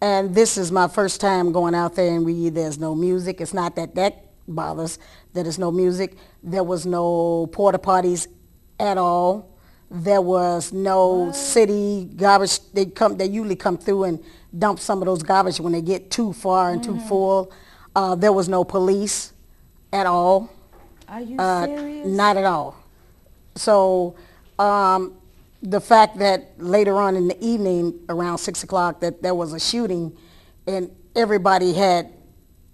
S3: And this is my first time going out there, and there's no music. It's not that bothers that there's no music. There was no porta potties at all. There was no city garbage. They usually come through and dump some of those garbage when they get too far and too full. There was no police at all.
S2: Are you serious?
S3: Not at all. So the fact that later on in the evening, around 6 o'clock, that there was a shooting, and everybody had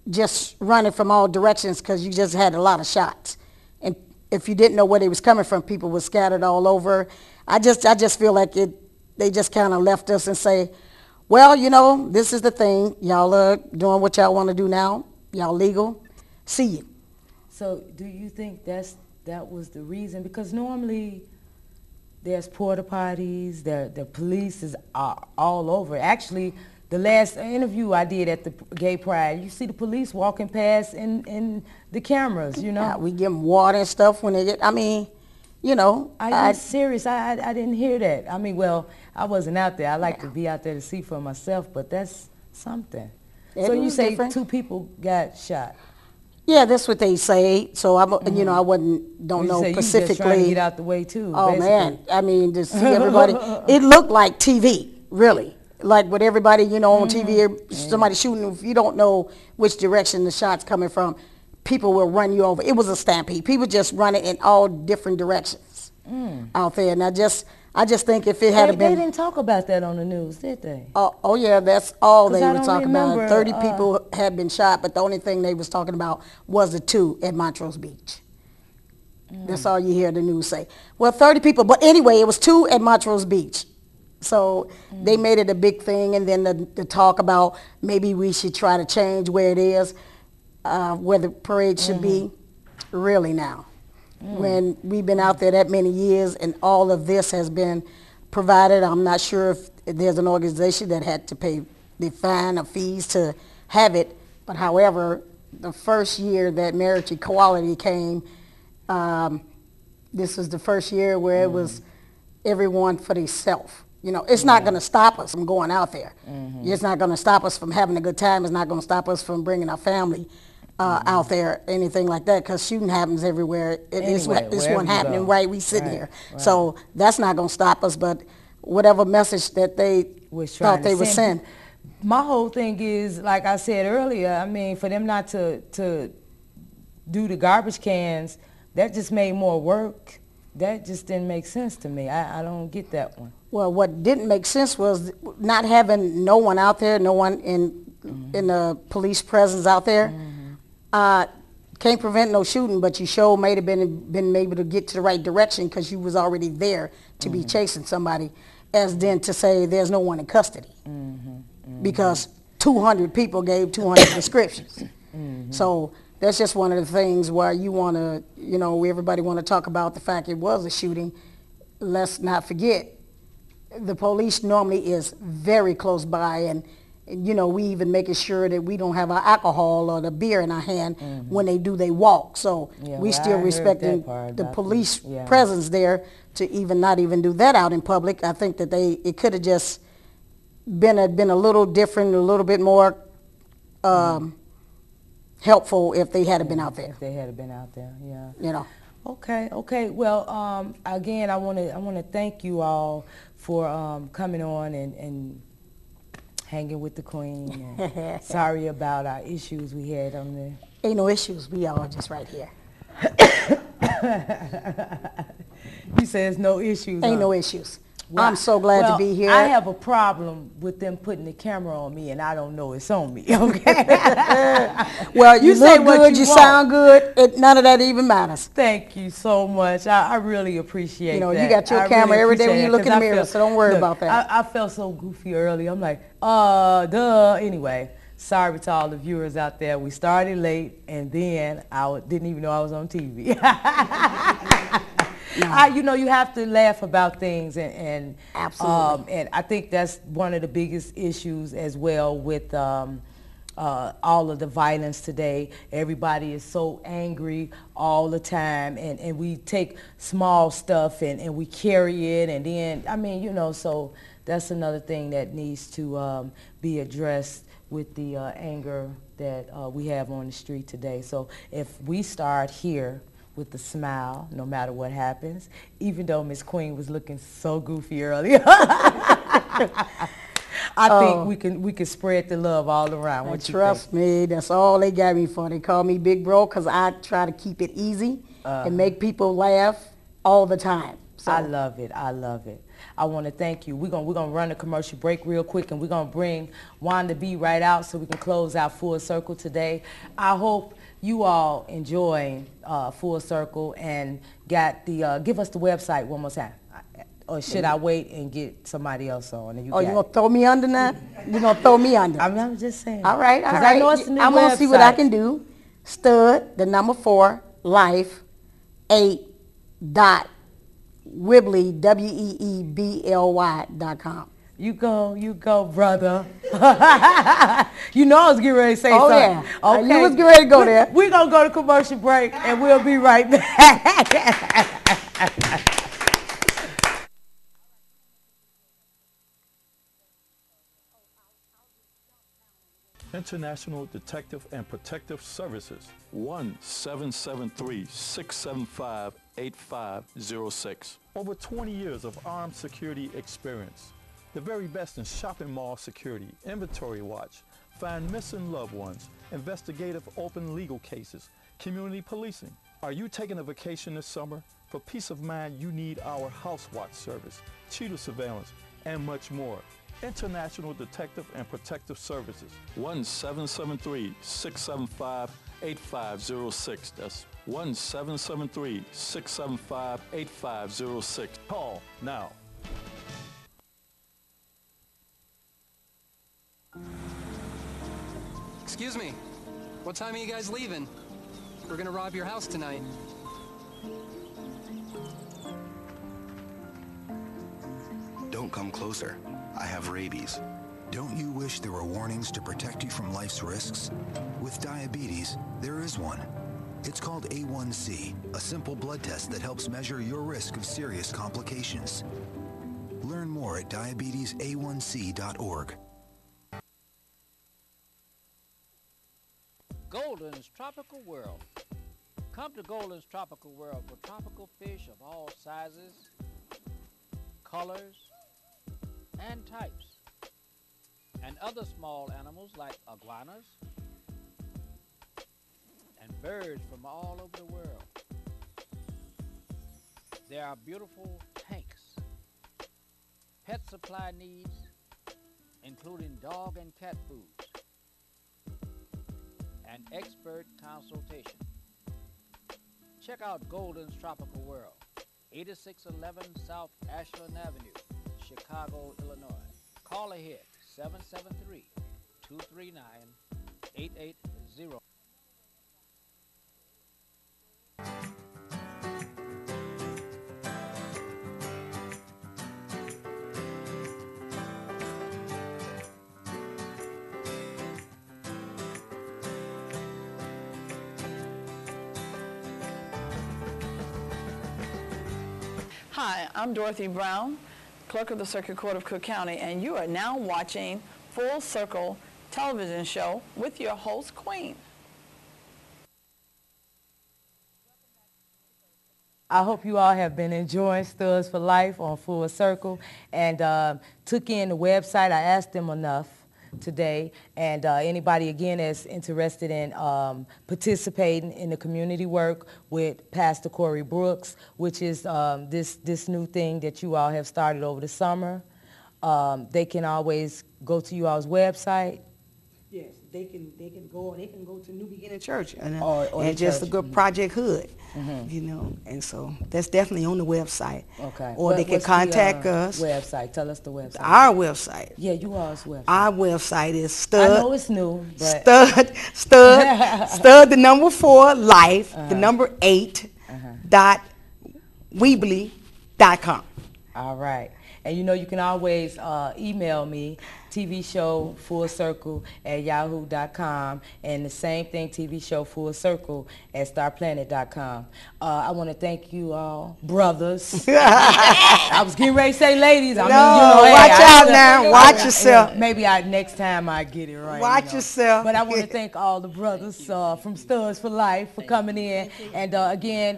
S3: just running from all directions because you just had a lot of shots. And
S13: if you didn't know where they was coming from, people were scattered all over. I just feel like they just kind of left us and say, well, you know, this is the thing. Y'all are doing what y'all want to do now. Y'all legal. See you.
S2: So do you think that was the reason? Because normally there's porta potties, the police is all over. Actually, the last interview I did at the Gay Pride, you see the police walking past in the cameras, you know.
S13: Yeah, we give them water and stuff when they get, I mean, you know.
S2: I'm serious. I didn't hear that. I mean, well, I wasn't out there. I like to be out there to see for myself, but that's something. So you say different. 2 people got shot.
S13: Yeah, that's what they say. So you know, I don't know
S2: specifically. You just trying to get out the way too.
S13: Oh
S2: basically.
S13: Man, I mean, to see everybody, it looked like TV, really. Like with everybody, you know, on TV, somebody shooting. If you don't know which direction the shot's coming from, people will run you over. It was a stampede. People just running in all different directions out there. And I just think if it had been...
S2: They didn't talk about that on the news, did they?
S13: Oh yeah, that's all they were talking about. 30 people had been shot, but the only thing they was talking about was the 2 at Montrose Beach. That's all you hear the news say. Well, 30 people, but anyway, it was 2 at Montrose Beach. So they made it a big thing, and then the talk about maybe we should try to change where it is, where the parade should be. Really now. When we've been out there that many years and all of this has been provided, I'm not sure if there's an organization that had to pay the fine or fees to have it, but however, the first year that marriage equality came, this was the first year where it was everyone for themselves. You know, it's not going to stop us from going out there. It's not going to stop us from having a good time. It's not going to stop us from bringing our family out there, anything like that, because shooting happens everywhere. It's one happening, right? We sitting here. Right. So that's not going to stop us, but whatever message that they thought they would send.
S2: My whole thing is, like I said earlier, I mean, for them not to do the garbage cans, that just made more work. That just didn't make sense to me. I don't get that one.
S13: Well, what didn't make sense was not having no one out there, no one in the police presence out there. Can't prevent no shooting, but you sure may have been able to get to the right direction because you was already there to be chasing somebody, as then to say there's no one in custody because 200 people gave 200 descriptions. So that's just one of the things where you want to, you know, everybody want to talk about the fact it was a shooting. Let's not forget, the police normally is very close by, and you know, we even making sure that we don't have our alcohol or the beer in our hand when they do they walk. So we still respecting the police presence there to even not even do that out in public. I think that it could have just been a little different, a little bit more helpful if they had been out there.
S2: If they had been out there, yeah.
S13: You know.
S2: Okay. Well, again, I want to thank you all for coming on and hanging with the Queen. And sorry about our issues we had on there.
S13: Ain't no issues. We all just right here.
S2: You say there's no issues.
S13: Ain't no issues. Well, I'm so glad to be here.
S2: I have a problem with them putting the camera on me, and I don't know it's on me, okay?
S13: Well, you look good, you sound good. None of that even matters.
S2: Thank you so much. I really appreciate that.
S13: You know, you got your camera every day when you look in the mirror, so don't worry about that.
S2: I felt so goofy earlier. I'm like, duh. Anyway, sorry to all the viewers out there. We started late, and then I didn't even know I was on TV. You know, you have to laugh about things, and
S13: absolutely.
S2: And I think that's one of the biggest issues as well with all of the violence today. Everybody is so angry all the time, and we take small stuff and we carry it, and then, I mean, you know, so that's another thing that needs to be addressed with the anger that we have on the street today. So if we start here with a smile, no matter what happens, even though Miss Queen was looking so goofy earlier. I think we can spread the love all around. What
S13: trust me, that's all they got me for. They call me Big Bro because I try to keep it easy and make people laugh all the time. So.
S2: I love it. I want to thank you. We're gonna run a commercial break real quick, and we're gonna bring Wanda B right out so we can close out Full Circle today. I hope you all enjoy Full Circle and got the, give us the website one more time. Or should I wait and get somebody else on? And you
S13: going to throw me under now? You're going to throw me under?
S2: I'm just saying.
S13: All right, all right.
S2: I know it's the new
S13: I'm going to see what I
S2: website.
S13: can do. Stud, the number 4, life, 8, dot, Weebly, WEEBLY.com.
S2: You go, brother. You know I was getting ready to say something.
S13: Yeah.
S2: Okay.
S13: You was getting ready to go there.
S2: We're going to go to commercial break, and we'll be right back.
S4: International Detective and Protective Services, 1-773-675-8506. Over 20 years of armed security experience. The very best in shopping mall security, inventory watch, find missing loved ones, investigative open legal cases, community policing. Are you taking a vacation this summer? For peace of mind, you need our house watch service, cheetah surveillance, and much more. International Detective and Protective Services, 1-773-675-8506. That's 1-773-675-8506. Call now.
S5: Excuse me. What time are you guys leaving? We're gonna rob your house tonight.
S6: Don't come closer. I have rabies.
S7: Don't you wish there were warnings to protect you from life's risks? With diabetes, there is one. It's called A1C, a simple blood test that helps measure your risk of serious complications. Learn more at diabetesaonc.org.
S8: Golden's Tropical World. Come to Golden's Tropical World for tropical fish of all sizes, colors, and types, and other small animals like iguanas and birds from all over the world. There are beautiful tanks, pet supply needs, including dog and cat foods, and expert consultation. Check out Golden's Tropical World, 8611 South Ashland Avenue, Chicago, Illinois. Call ahead, 773-239-8800.
S10: Hi, I'm Dorothy Brown, Clerk of the Circuit Court of Cook County, and you are now watching Full Circle television show with your host, Queen.
S2: I hope you all have been enjoying Studs for Life on Full Circle and took in the website. I asked them enough today, and anybody again that's interested in participating in the community work with Pastor Corey Brooks, which is this new thing that you all have started over the summer, they can always go to you all's website.
S3: Yes, they can go to New Beginning Church and just
S2: church.
S3: a good Project Hood, you know, and so that's definitely on the website.
S2: Okay.
S3: Or they can contact us.
S2: Website. Tell us the website.
S3: Our website.
S2: Yeah, you all's website.
S3: Our website is Stud.
S2: I know it's new, but
S3: Stud the number 4 life, the number 8 dot Weebly.com.
S2: All right. And you know you can always email me, TV show full circle at yahoo.com, and the same thing, TV show full circle at starplanet.com. I want to thank you all, brothers. I was getting ready to say ladies. I mean, you know,
S3: watch out now. Watch yourself.
S2: Maybe next time I get it right.
S3: Watch yourself.
S2: But I want to thank all the brothers from Studs for Life for coming in. And again,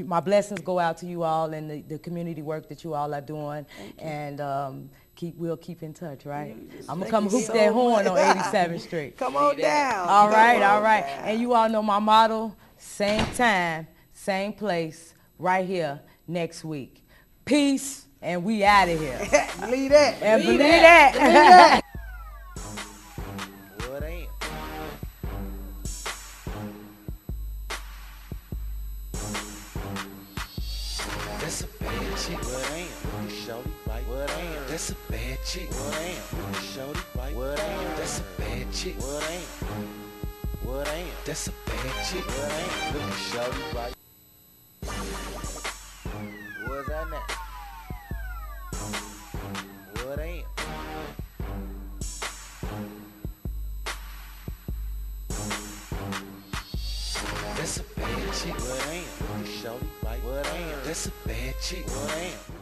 S2: my blessings go out to you all and the community work that you all are doing. And we'll keep in touch, right? I'm going to come hoop that horn on 87th Street.
S3: Come on down.
S2: All right, all right. And you all know my motto, same time, same place, right here next week. Peace, and we out of here.
S3: Believe that.
S2: And believe that.
S1: What ain't? That's a bad chick. What ain't? Look at shorty right. What ain't? That's a bad chick. What ain't? Look at shorty right. What ain't? That's a bad chick. What ain't? What ain't? That's a bad chick. What ain't? Look at shorty right. What's that now? What ain't? That's a bad chick. What ain't? Look at shorty right. What ain't? That's a bad chick. What ain't?